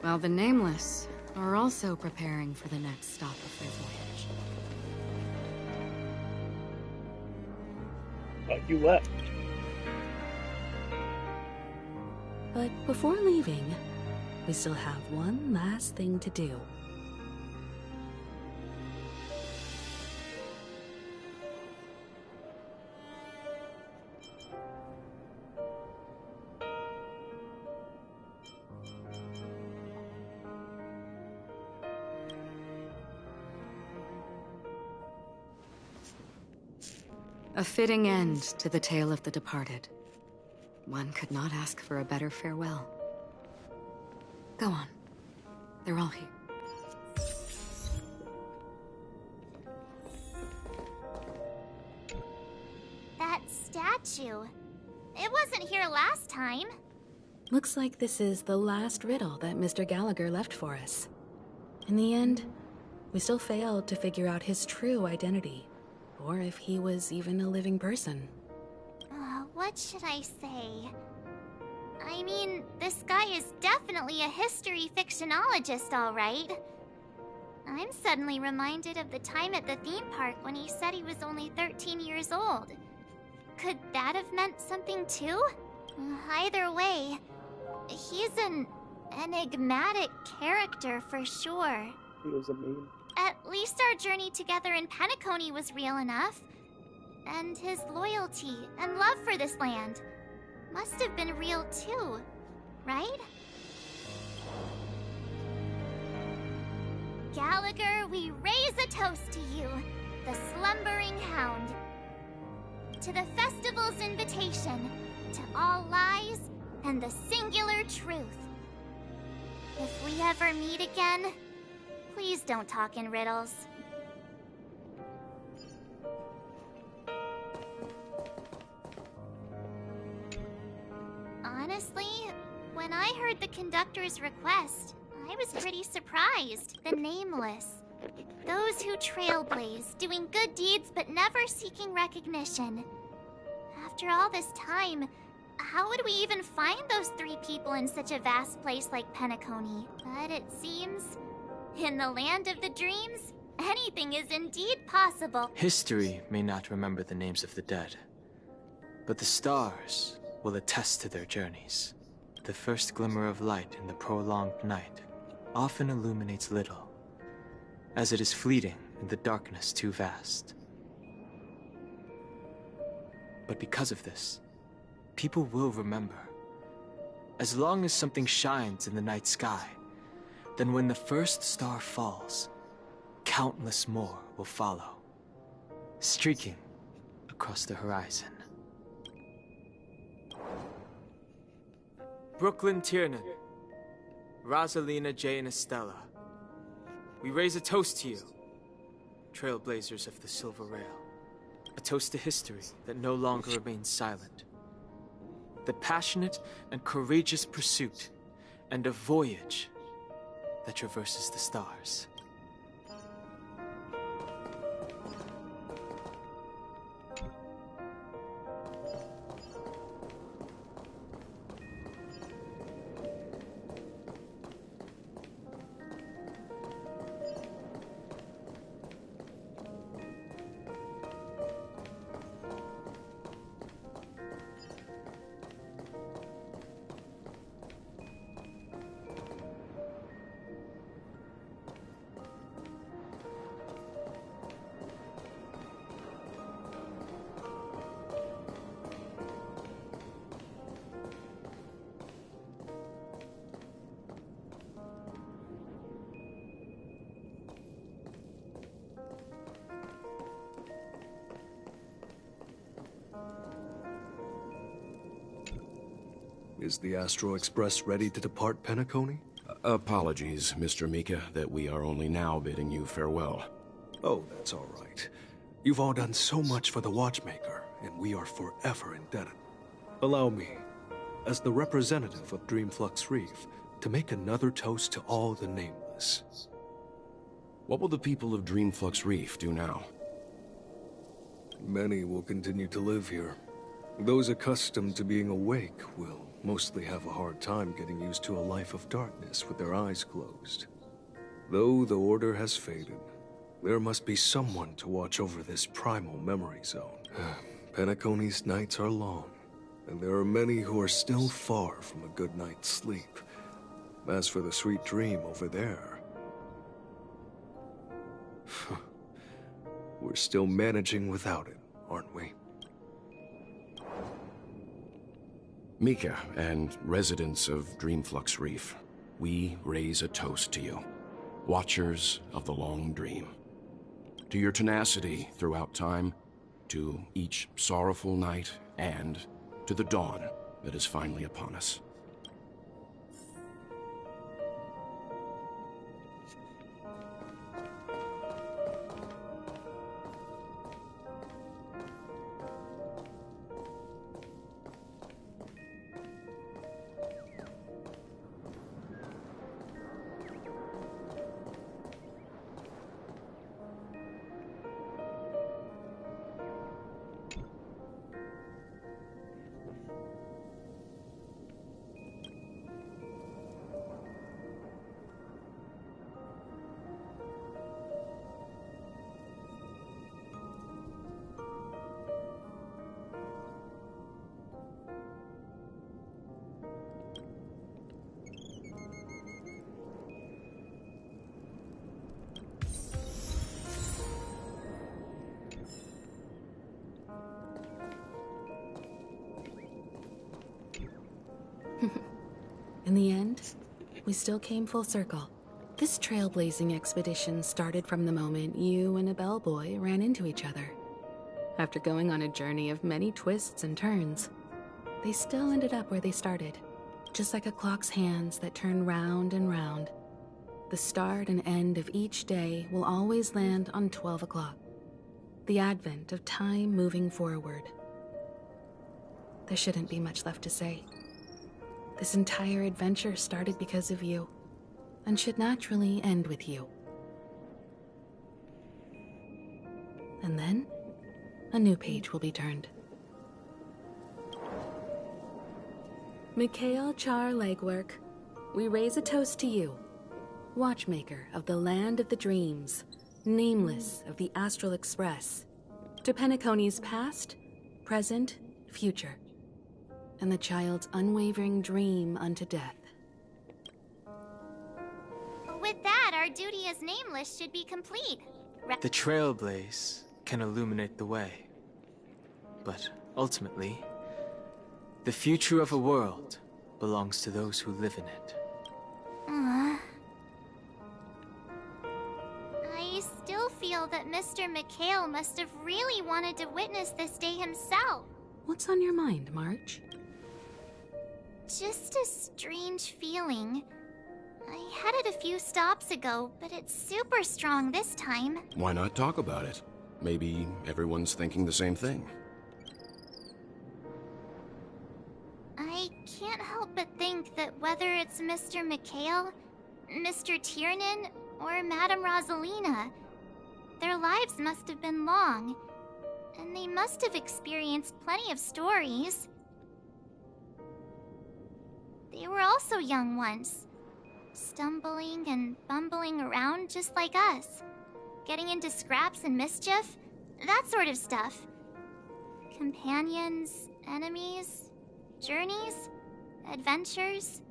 While the Nameless are also preparing for the next stop of their voyage. But you left. But before leaving, we still have one last thing to do. A fitting end to the tale of the departed. One could not ask for a better farewell. Go on. They're all here. That statue. It wasn't here last time. Looks like this is the last riddle that Mr. Gallagher left for us. In the end, we still failed to figure out his true identity, or if he was even a living person. What should I say? I mean, this guy is definitely a history fictionologist, all right. I'm suddenly reminded of the time at the theme park when he said he was only 13 years old. Could that have meant something too? Either way, he's an enigmatic character for sure. He was a meme. At least our journey together in Penacony was real enough. And his loyalty and love for this land must have been real too, right? Gallagher, we raise a toast to you, the slumbering hound. To the festival's invitation, to all lies and the singular truth. If we ever meet again, please don't talk in riddles. Honestly, when I heard the conductor's request, I was pretty surprised. The Nameless. Those who trailblaze, doing good deeds but never seeking recognition. After all this time, how would we even find those 3 people in such a vast place like Penacony? But it seems, in the land of the dreams, anything is indeed possible. History may not remember the names of the dead, but the stars will attest to their journeys. The first glimmer of light in the prolonged night often illuminates little, as it is fleeting in the darkness too vast. But because of this, people will remember. As long as something shines in the night sky, then when the first star falls, countless more will follow, streaking across the horizon. Brooklyn Tiernan, Rosalina J. and Estella, we raise a toast to you, trailblazers of the Silver Rail. A toast to history that no longer remains silent. The passionate and courageous pursuit, and a voyage that traverses the stars. Is the Astro Express ready to depart Penacony? Apologies, Mr. Mika, that we are only now bidding you farewell. Oh, that's all right. You've all done so much for the Watchmaker, and we are forever indebted. Allow me, as the representative of Dreamflux Reef, to make another toast to all the Nameless. What will the people of Dreamflux Reef do now? Many will continue to live here. Those accustomed to being awake will mostly have a hard time getting used to a life of darkness with their eyes closed. Though the order has faded, there must be someone to watch over this primal memory zone. Penacony's nights are long, and there are many who are still far from a good night's sleep. As for the sweet dream over there, we're still managing without it, aren't we? Mika and residents of Dreamflux Reef, we raise a toast to you, watchers of the long dream. To your tenacity throughout time, to each sorrowful night, and to the dawn that is finally upon us. In the end, we still came full circle. This trailblazing expedition started from the moment you and a bellboy ran into each other. After going on a journey of many twists and turns, they still ended up where they started, just like a clock's hands that turn round and round. The start and end of each day will always land on 12 o'clock, the advent of time moving forward. There shouldn't be much left to say. This entire adventure started because of you, and should naturally end with you. And then, a new page will be turned. Mikhail Char Legwork, we raise a toast to you, watchmaker of the land of the dreams, nameless of the Astral Express, to Penacony's past, present, future, and the child's unwavering dream unto death. With that, our duty as Nameless should be complete. The trailblaze can illuminate the way. But ultimately, the future of a world belongs to those who live in it. I still feel that Mr. Mikhail must have really wanted to witness this day himself. What's on your mind, March? Just a strange feeling. I had it a few stops ago, but it's super strong this time. Why not talk about it? Maybe everyone's thinking the same thing. I can't help but think that whether it's Mr. Mikhail, Mr. Tiernan, or Madame Rosalina, their lives must have been long, and they must have experienced plenty of stories. They were also young once, stumbling and bumbling around just like us, getting into scraps and mischief, that sort of stuff. Companions, enemies, journeys, adventures,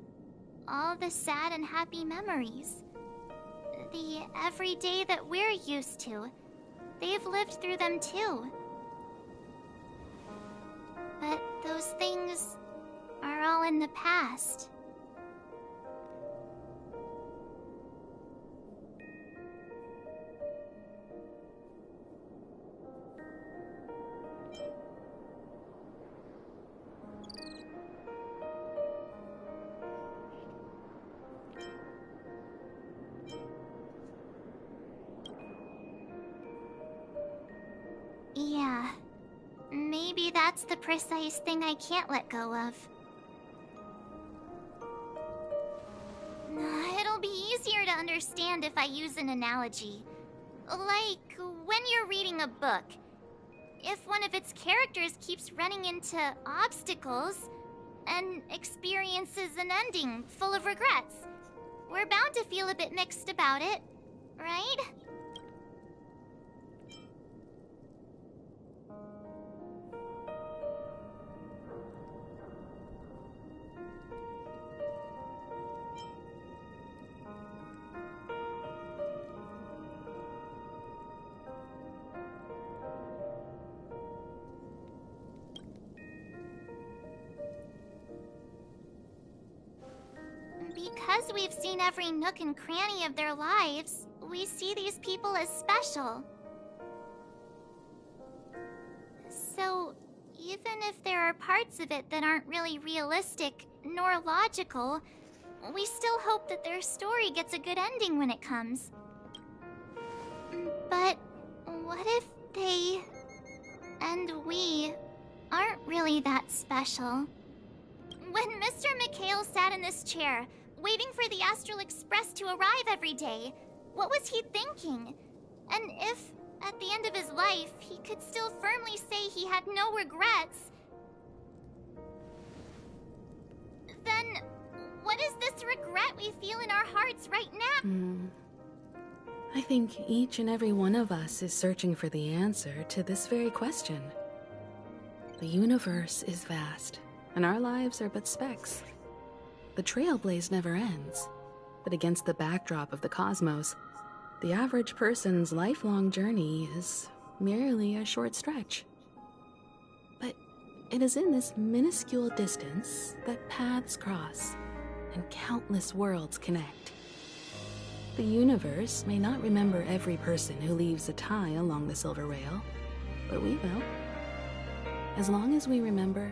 all the sad and happy memories. The everyday that we're used to, they've lived through them too. But those things are all in the past. Yeah, maybe that's the precise thing I can't let go of. It'll be easier to understand if I use an analogy. Like when you're reading a book. If one of its characters keeps running into obstacles and experiences an ending full of regrets, we're bound to feel a bit mixed about it, right? Because we've seen every nook and cranny of their lives, we see these people as special. So, even if there are parts of it that aren't really realistic nor logical, we still hope that their story gets a good ending when it comes. But what if they and we aren't really that special? When Mr. Mikhail sat in this chair, waiting for the Astral Express to arrive every day, what was he thinking? And if, at the end of his life, he could still firmly say he had no regrets, then what is this regret we feel in our hearts right now? I think each and every one of us is searching for the answer to this very question. The universe is vast, and our lives are but specks. The trailblaze never ends, but against the backdrop of the cosmos, the average person's lifelong journey is merely a short stretch. But it is in this minuscule distance that paths cross, and countless worlds connect. The universe may not remember every person who leaves a tie along the Silver Rail, but we will. As long as we remember,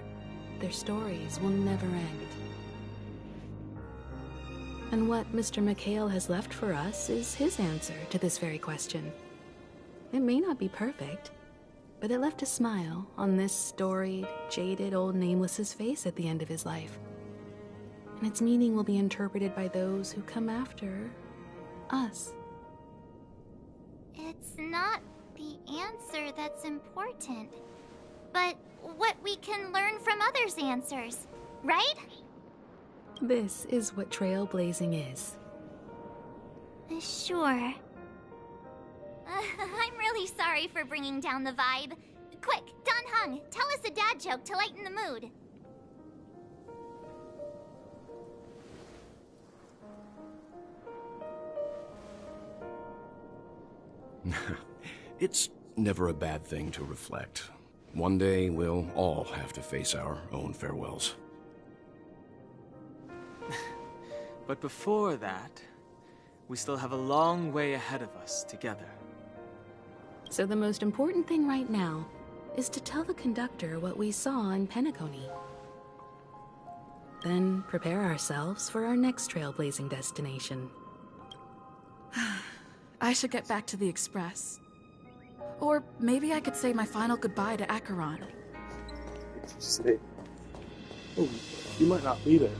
their stories will never end. And what Mr. McHale has left for us is his answer to this very question. It may not be perfect, but it left a smile on this storied, jaded old Nameless's face at the end of his life. And its meaning will be interpreted by those who come after us. It's not the answer that's important, but what we can learn from others' answers, right? This is what trailblazing is. Sure. I'm really sorry for bringing down the vibe. Quick, Don Hung, tell us a dad joke to lighten the mood. It's never a bad thing to reflect. One day, we'll all have to face our own farewells. But before that, we still have a long way ahead of us together. So the most important thing right now is to tell the conductor what we saw in Penacony. Then prepare ourselves for our next trailblazing destination. I should get back to the Express. Or maybe I could say my final goodbye to Acheron. Interesting. Oh, you might not be there.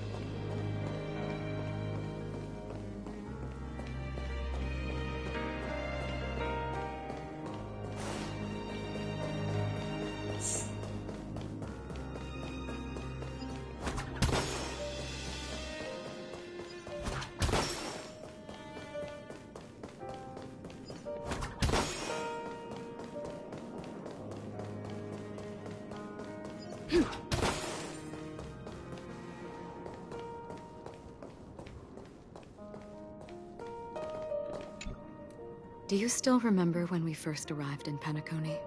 Do you still remember when we first arrived in Penacony?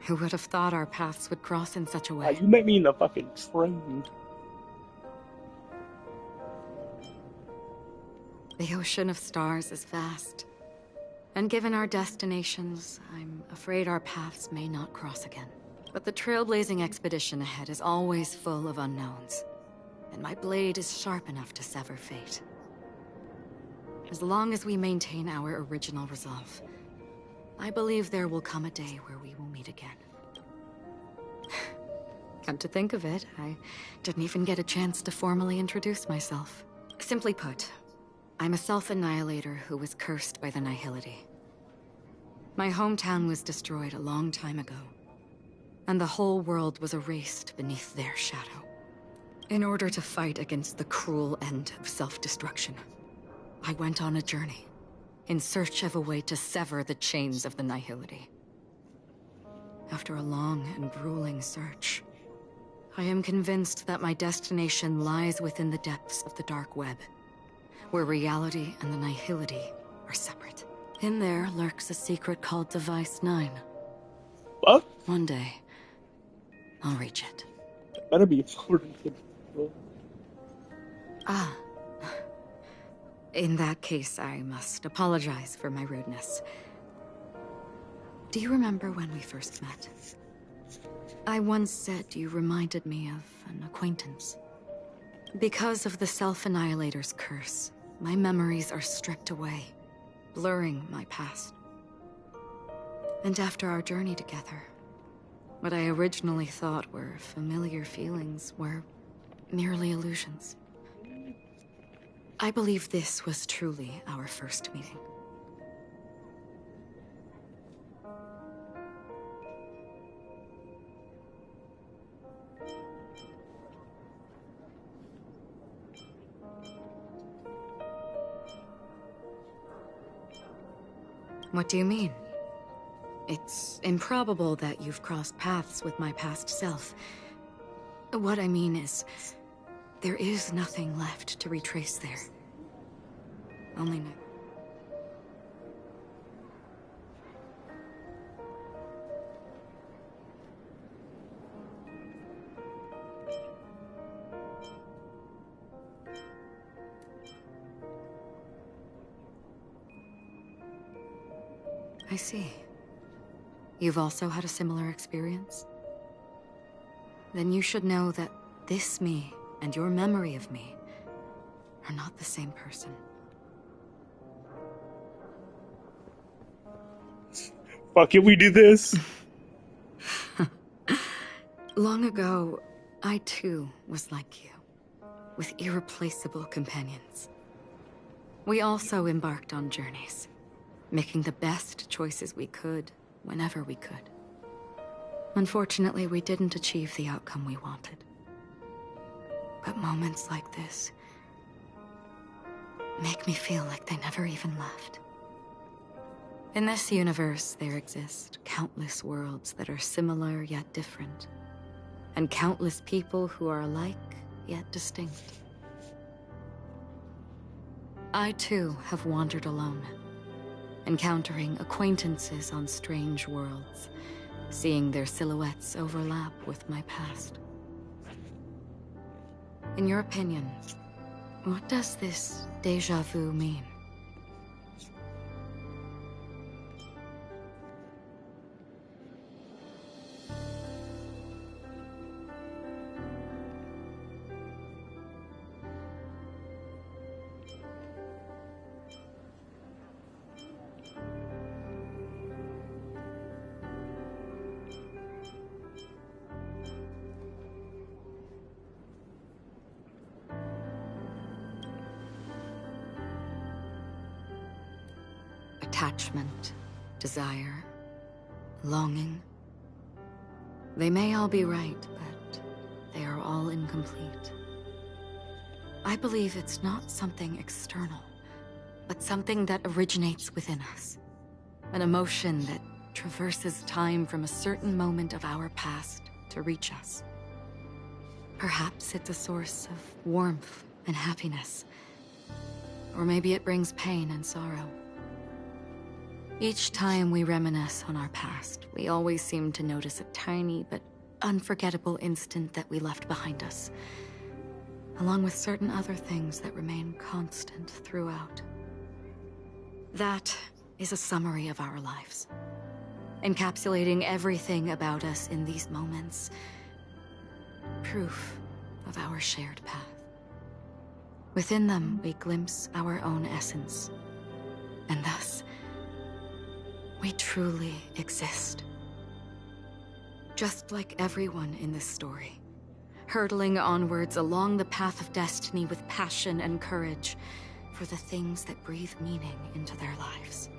Who would have thought our paths would cross in such a way? You met me in the fucking train. The ocean of stars is vast. And given our destinations, I'm afraid our paths may not cross again. But the trailblazing expedition ahead is always full of unknowns. And my blade is sharp enough to sever fate. As long as we maintain our original resolve, I believe there will come a day where we will meet again. Come to think of it, I didn't even get a chance to formally introduce myself. Simply put, I'm a self-annihilator who was cursed by the Nihility. My hometown was destroyed a long time ago, and the whole world was erased beneath their shadow. In order to fight against the cruel end of self-destruction, I went on a journey, in search of a way to sever the chains of the Nihility. After a long and grueling search, I am convinced that my destination lies within the depths of the dark web, where reality and the Nihility are separate. In there lurks a secret called Device 9. What? One day, I'll reach it. That better be important. Ah. In that case, I must apologize for my rudeness. Do you remember when we first met? I once said you reminded me of an acquaintance. Because of the Self-Annihilator's curse, my memories are stripped away, blurring my past. And after our journey together, what I originally thought were familiar feelings were merely illusions. I believe this was truly our first meeting. What do you mean? It's improbable that you've crossed paths with my past self. What I mean is, there is nothing left to retrace there. Only no. I see. You've also had a similar experience? Then you should know that this me and your memory of me are not the same person. Fuck it, we do this. Long ago, I too was like you, with irreplaceable companions. We also embarked on journeys, making the best choices we could, whenever we could. Unfortunately, we didn't achieve the outcome we wanted. But moments like this make me feel like they never even left. In this universe, there exist countless worlds that are similar yet different, and countless people who are alike yet distinct. I too have wandered alone, encountering acquaintances on strange worlds, seeing their silhouettes overlap with my past. In your opinion, what does this déjà vu mean? Attachment, desire, longing. They may all be right, but they are all incomplete. I believe it's not something external, but something that originates within us. An emotion that traverses time from a certain moment of our past to reach us. Perhaps it's a source of warmth and happiness. Or maybe it brings pain and sorrow. Each time we reminisce on our past, we always seem to notice a tiny but unforgettable instant that we left behind us, along with certain other things that remain constant throughout. That is a summary of our lives, encapsulating everything about us in these moments, proof of our shared path. Within them, we glimpse our own essence, and thus, we truly exist. Just like everyone in this story, hurtling onwards along the path of destiny with passion and courage for the things that breathe meaning into their lives.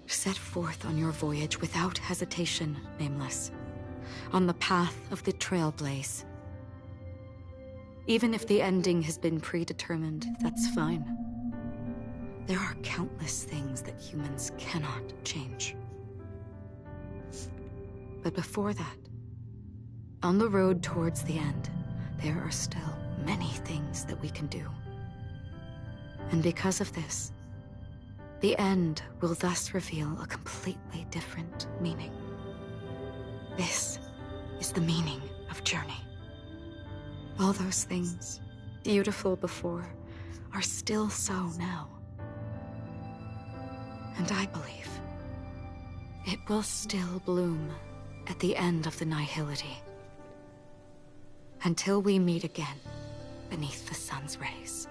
Set forth on your voyage without hesitation, Nameless, on the path of the Trailblaze. Even if the ending has been predetermined, that's fine. There are countless things that humans cannot change. But before that, on the road towards the end, there are still many things that we can do. And because of this, the end will thus reveal a completely different meaning. This is the meaning of journey. All those things, beautiful before, are still so now. And I believe it will still bloom at the end of the nihility. Until we meet again beneath the sun's rays.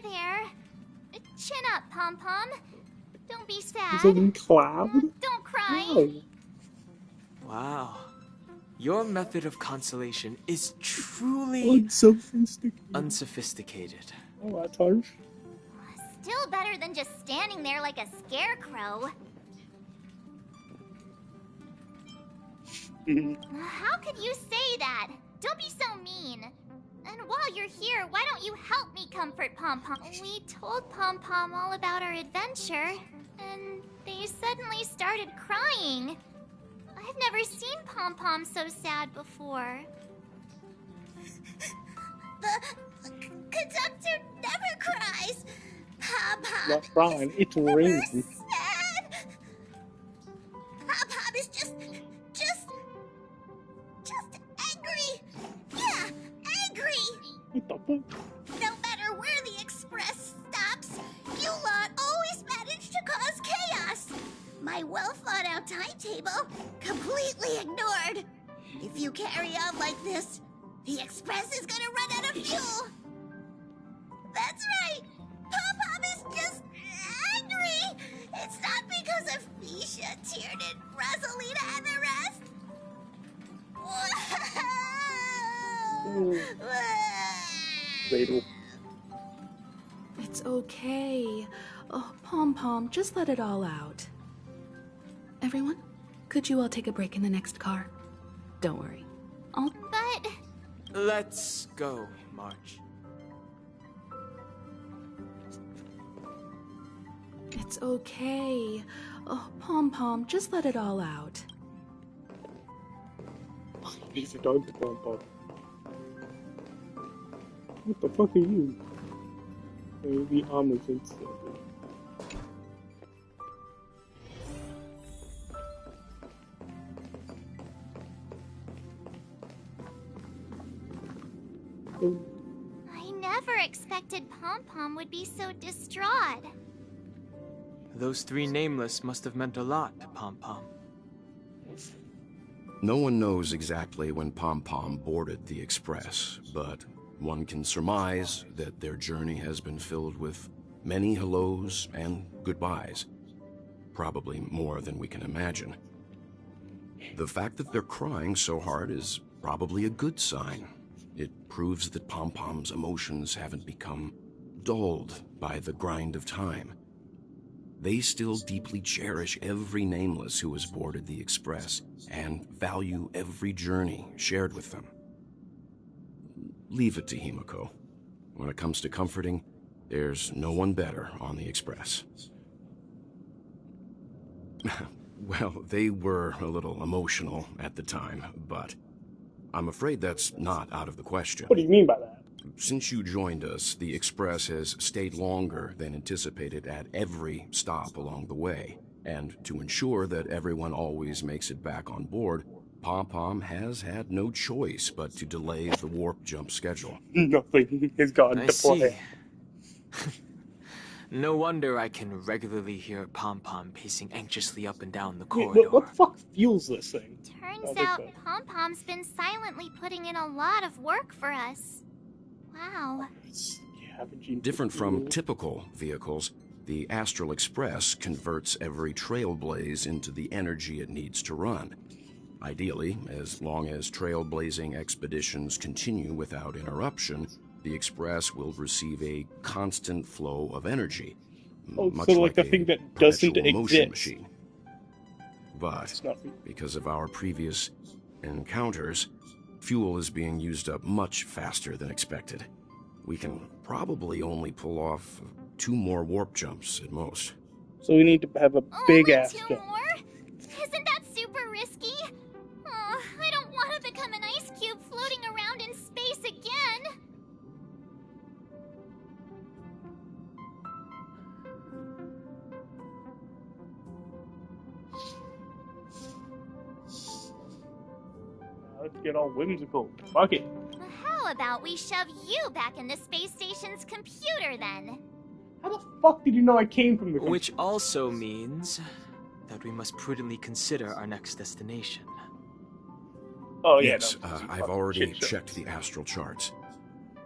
There. Chin up, Pom-Pom. Don't be sad. Is it in cloud? Don't cry. No. Wow. Your method of consolation is truly unsophisticated. Oh, that's harsh. Still better than just standing there like a scarecrow. How could you say that? Don't be so mean. And while you're here, why don't you help me comfort Pom-Pom? We told Pom-Pom all about our adventure, and they suddenly started crying. I've never seen Pom-Pom so sad before. The conductor never cries. Pom-Pom Not crying, it's raining. sad. Pom-Pom is just angry. Yeah, angry. What the fuck? No matter where the express stops, you lot always manage to cause chaos. My well-thought-out timetable completely ignored. If you carry on like this, the express is gonna run out of fuel. That's right. Pom-Pom is just angry. It's not because of Misha, Tiernan, Rosalina, and the rest. Fatal. It's okay. Oh, Pom-Pom, just let it all out. Everyone, could you all take a break in the next car? Don't worry. But... Let's go, March. It's okay. Oh, Pom-Pom, just let it all out. He's a dog to Pom-Pom. What the fuck are you? The armor's inside. I never expected Pom-Pom would be so distraught. Those three nameless must have meant a lot to Pom-Pom. No one knows exactly when Pom-Pom boarded the Express, but one can surmise that their journey has been filled with many hellos and goodbyes. Probably more than we can imagine. The fact that they're crying so hard is probably a good sign. It proves that Pom-Pom's emotions haven't become dulled by the grind of time. They still deeply cherish every nameless who has boarded the Express and value every journey shared with them. Leave it to Himiko. When it comes to comforting, there's no one better on the Express. Well, they were a little emotional at the time, but I'm afraid that's not out of the question. What do you mean by that? Since you joined us, the Express has stayed longer than anticipated at every stop along the way. And to ensure that everyone always makes it back on board, Pom-Pom has had no choice but to delay the warp jump schedule. Nothing has gone I to plan. see. No wonder I can regularly hear Pom-Pom pacing anxiously up and down the corridor. What the fuck fuels this thing? Turns out Pom-Pom's been silently putting in a lot of work for us. Wow. Different from typical vehicles, the Astral Express converts every trailblaze into the energy it needs to run. Ideally, as long as trailblazing expeditions continue without interruption, the Express will receive a constant flow of energy, much so like the a thing that doesn't perpetual motion exist. machine. But because of our previous encounters, fuel is being used up much faster than expected. We can probably only pull off 2 more warp jumps at most. So we need to have a big ass Only 2 jump. more? Isn't that super risky? Oh, I don't want to become an ice cube floating around in space again. Let's get all whimsical. Fuck it. Well, how about we shove you back in the space station's computer then? How the fuck did you know I came from the computer? Which also means that we must prudently consider our next destination. Oh, yeah. Yes, I've already checked the astral charts.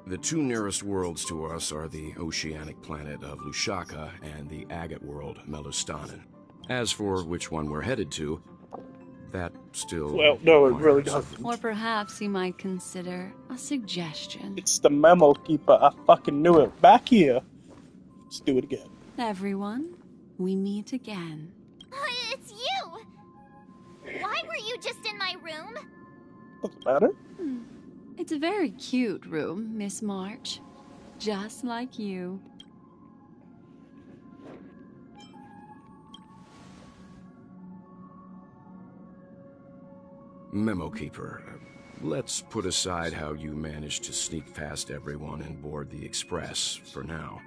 The 2 nearest worlds to us are the oceanic planet of Lushaka and the agate world, Melustanen. As for which one we're headed to, that still... Well, no, it really doesn't. Or perhaps you might consider a suggestion. It's the memo keeper. I fucking knew it. Back here. Let's do it again. Everyone, we meet again. It's you! Why were you just in my room? Doesn't matter. It's a very cute room, Miss March. Just like you. Memo Keeper, Let's put aside how you managed to sneak past everyone and board the express for now.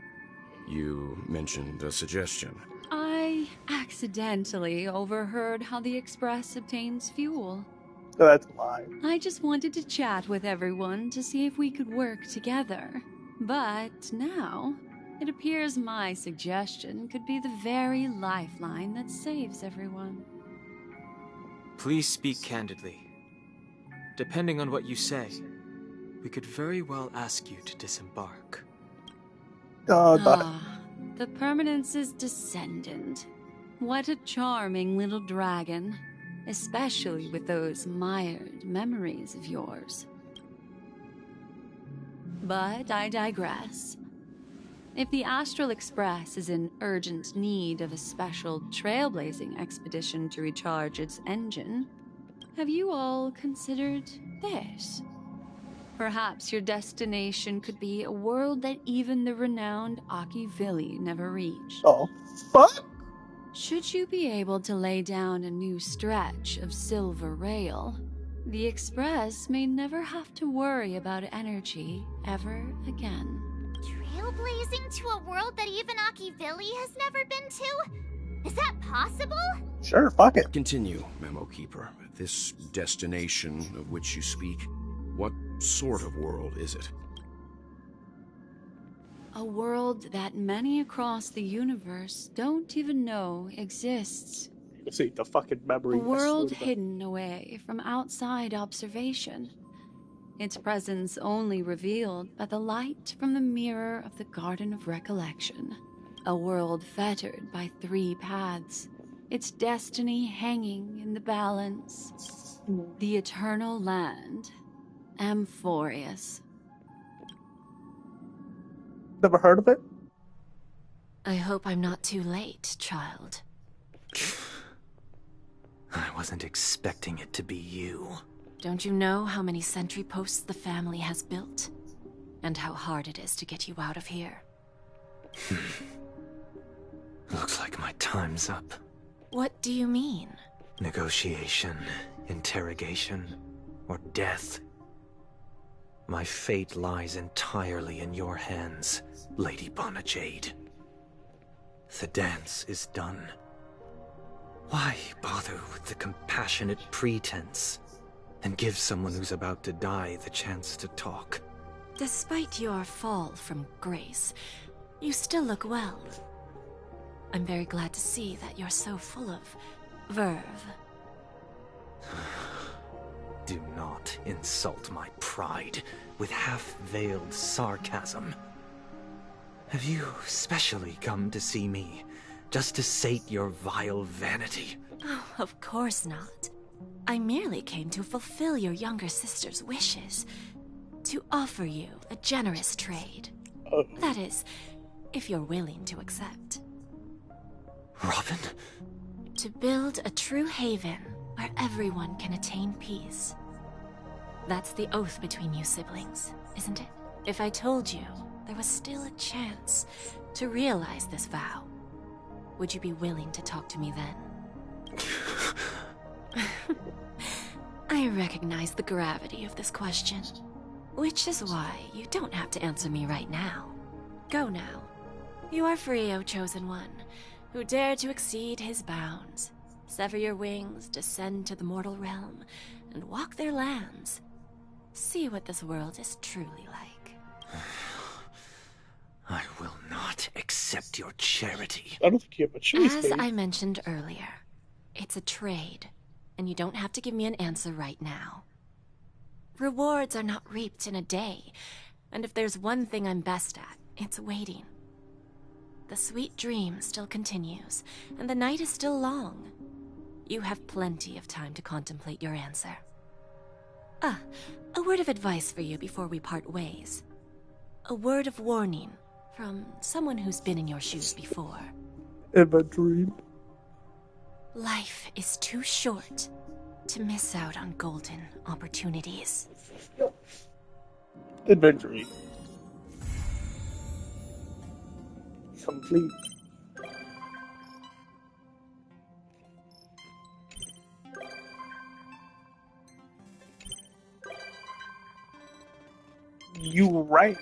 You mentioned a suggestion. I accidentally overheard how the express obtains fuel. Oh, that's a lie. I just wanted to chat with everyone to see if we could work together. But now, it appears my suggestion could be the very lifeline that saves everyone. Please speak candidly. Depending on what you say, we could very well ask you to disembark. The Permanence's descendant. What a charming little dragon. Especially with those mired memories of yours. But I digress. If the Astral Express is in urgent need of a special trailblazing expedition to recharge its engine, have you all considered this? Perhaps your destination could be a world that even the renowned Akivilli never reached. Oh, fuck! Should you be able to lay down a new stretch of silver rail, the Express may never have to worry about energy ever again. Trailblazing to a world that even Akivilli has never been to? Is that possible? Sure, fuck it. Continue, Memo Keeper. This destination of which you speak, what sort of world is it? A world that many across the universe don't even know exists. Let's see, the fucking memory. A world hidden away from outside observation. Its presence only revealed by the light from the mirror of the Garden of Recollection. A world fettered by 3 paths. Its destiny hanging in the balance. The eternal land. Amphorius. Never heard of it? I hope I'm not too late, child. I wasn't expecting it to be you. Don't you know how many sentry posts the family has built? And how hard it is to get you out of here? Looks like my time's up. What do you mean? Negotiation, interrogation, or death. My fate lies entirely in your hands, Lady Bonajade. The dance is done. Why bother with the compassionate pretense and give someone who's about to die the chance to talk? Despite your fall from grace, you still look well. I'm very glad to see that you're so full of verve. Do not insult my pride with half-veiled sarcasm. Have you specially come to see me just to sate your vile vanity? Oh, of course not. I merely came to fulfill your younger sister's wishes. To offer you a generous trade. That is, if you're willing to accept. Robin? To build a true haven where everyone can attain peace. That's the oath between you siblings, isn't it? If I told you there was still a chance to realize this vow, would you be willing to talk to me then? I recognize the gravity of this question, which is why you don't have to answer me right now. Go now. You are free, O Chosen One, who dare to exceed his bounds, sever your wings, descend to the mortal realm, and walk their lands. See what this world is truly like. I will not accept your charity. I don't think you have a choice, As babe. I mentioned earlier, it's a trade, and you don't have to give me an answer right now. Rewards are not reaped in a day, and if there's one thing I'm best at, it's waiting. The sweet dream still continues, and the night is still long. You have plenty of time to contemplate your answer. A word of advice for you before we part ways. A word of warning from someone who's been in your shoes before. In a dream. Life is too short to miss out on golden opportunities. Inventory. Complete. you right.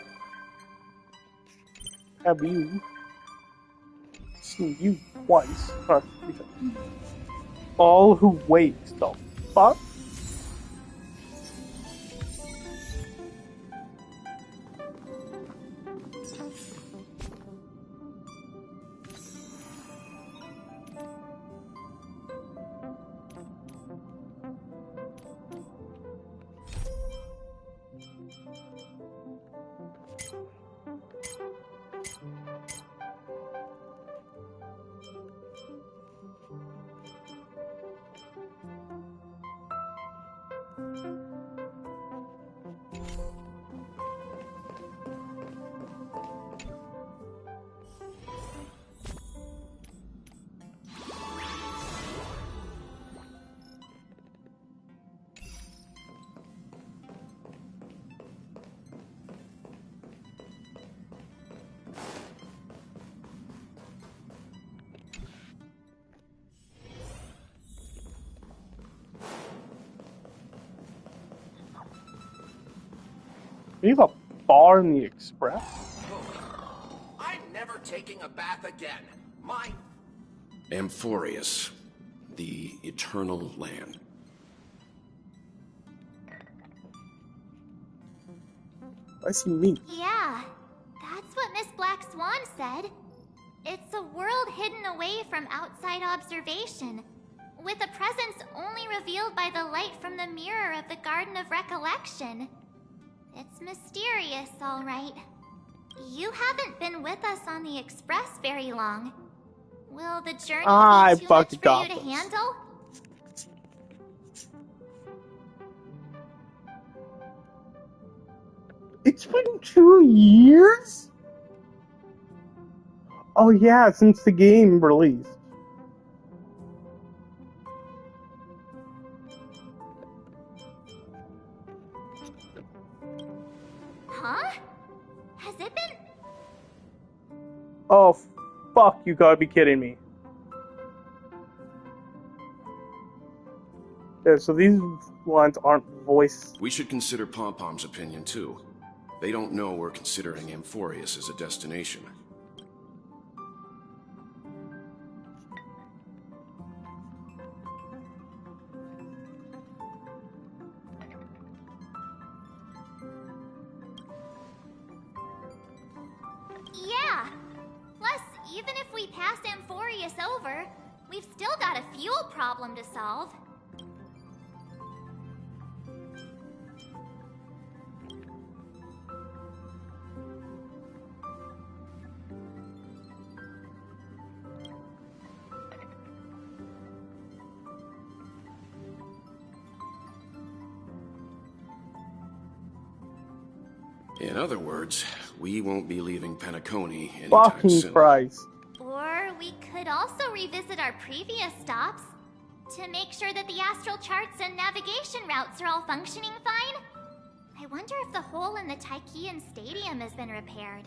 Have you seen you twice? All who wait, the fuck? Do you have a bar in the Express? I'm never taking a bath again. My Amphorius, the eternal land. I see me. Yeah, that's what Miss Black Swan said. It's a world hidden away from outside observation, with a presence only revealed by the light from the mirror of the Garden of Recollection. It's mysterious, all right. You haven't been with us on the Express very long. Will the journey be too much for you to handle? It's been 2 years? Oh yeah, since the game released. Huh? Has it been? Oh fuck, you gotta be kidding me. Yeah, so these ones aren't voice. We should consider Pom-Pom's opinion too. They don't know we're considering Amphorius as a destination. Yeah. Plus, even if we pass Amphorius over, we've still got a fuel problem to solve. In other words, we won't be leaving Penacony anytime Fucking soon. Christ. Or we could also revisit our previous stops to make sure that the astral charts and navigation routes are all functioning fine. I wonder if the hole in the Tychean Stadium has been repaired.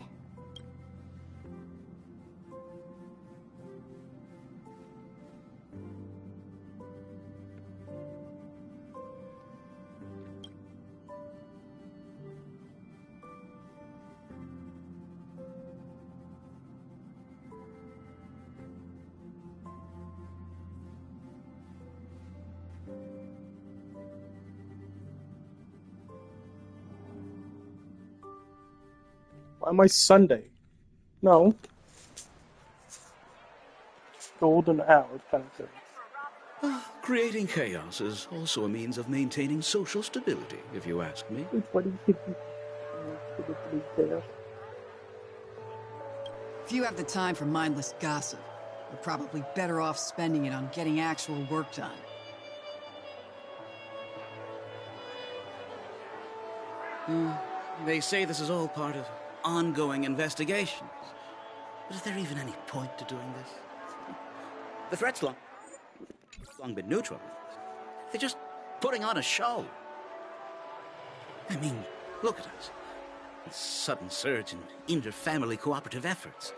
Why am I Sunday? No. Golden hour kind of thing. Creating chaos is also a means of maintaining social stability, if you ask me. If you have the time for mindless gossip, you're probably better off spending it on getting actual work done. They say this is all part of ongoing investigations. But is there even any point to doing this? The threat's long been neutral. They're just putting on a show. I mean, look at us. A sudden surge in inter-family cooperative efforts.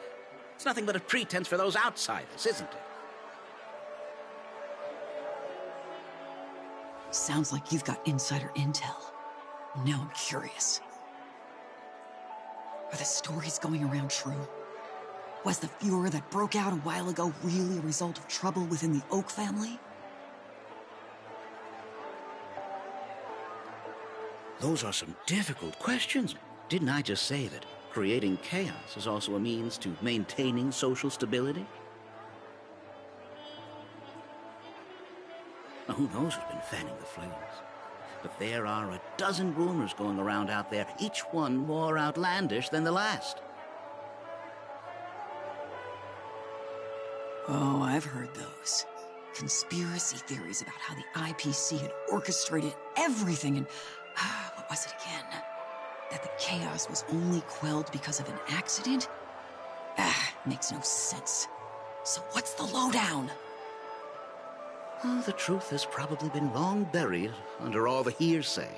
It's nothing but a pretense for those outsiders, isn't it? Sounds like you've got insider intel. Now I'm curious. Are the stories going around true? Was the furor that broke out a while ago really a result of trouble within the Oak family? Those are some difficult questions. Didn't I just say that creating chaos is also a means to maintaining social stability? Now, who knows who's been fanning the flames? But there are a dozen rumors going around out there, each one more outlandish than the last. Oh, I've heard those. Conspiracy theories about how the IPC had orchestrated everything and... what was it again? That the chaos was only quelled because of an accident? Makes no sense. So what's the lowdown? Oh, the truth has probably been long buried under all the hearsay.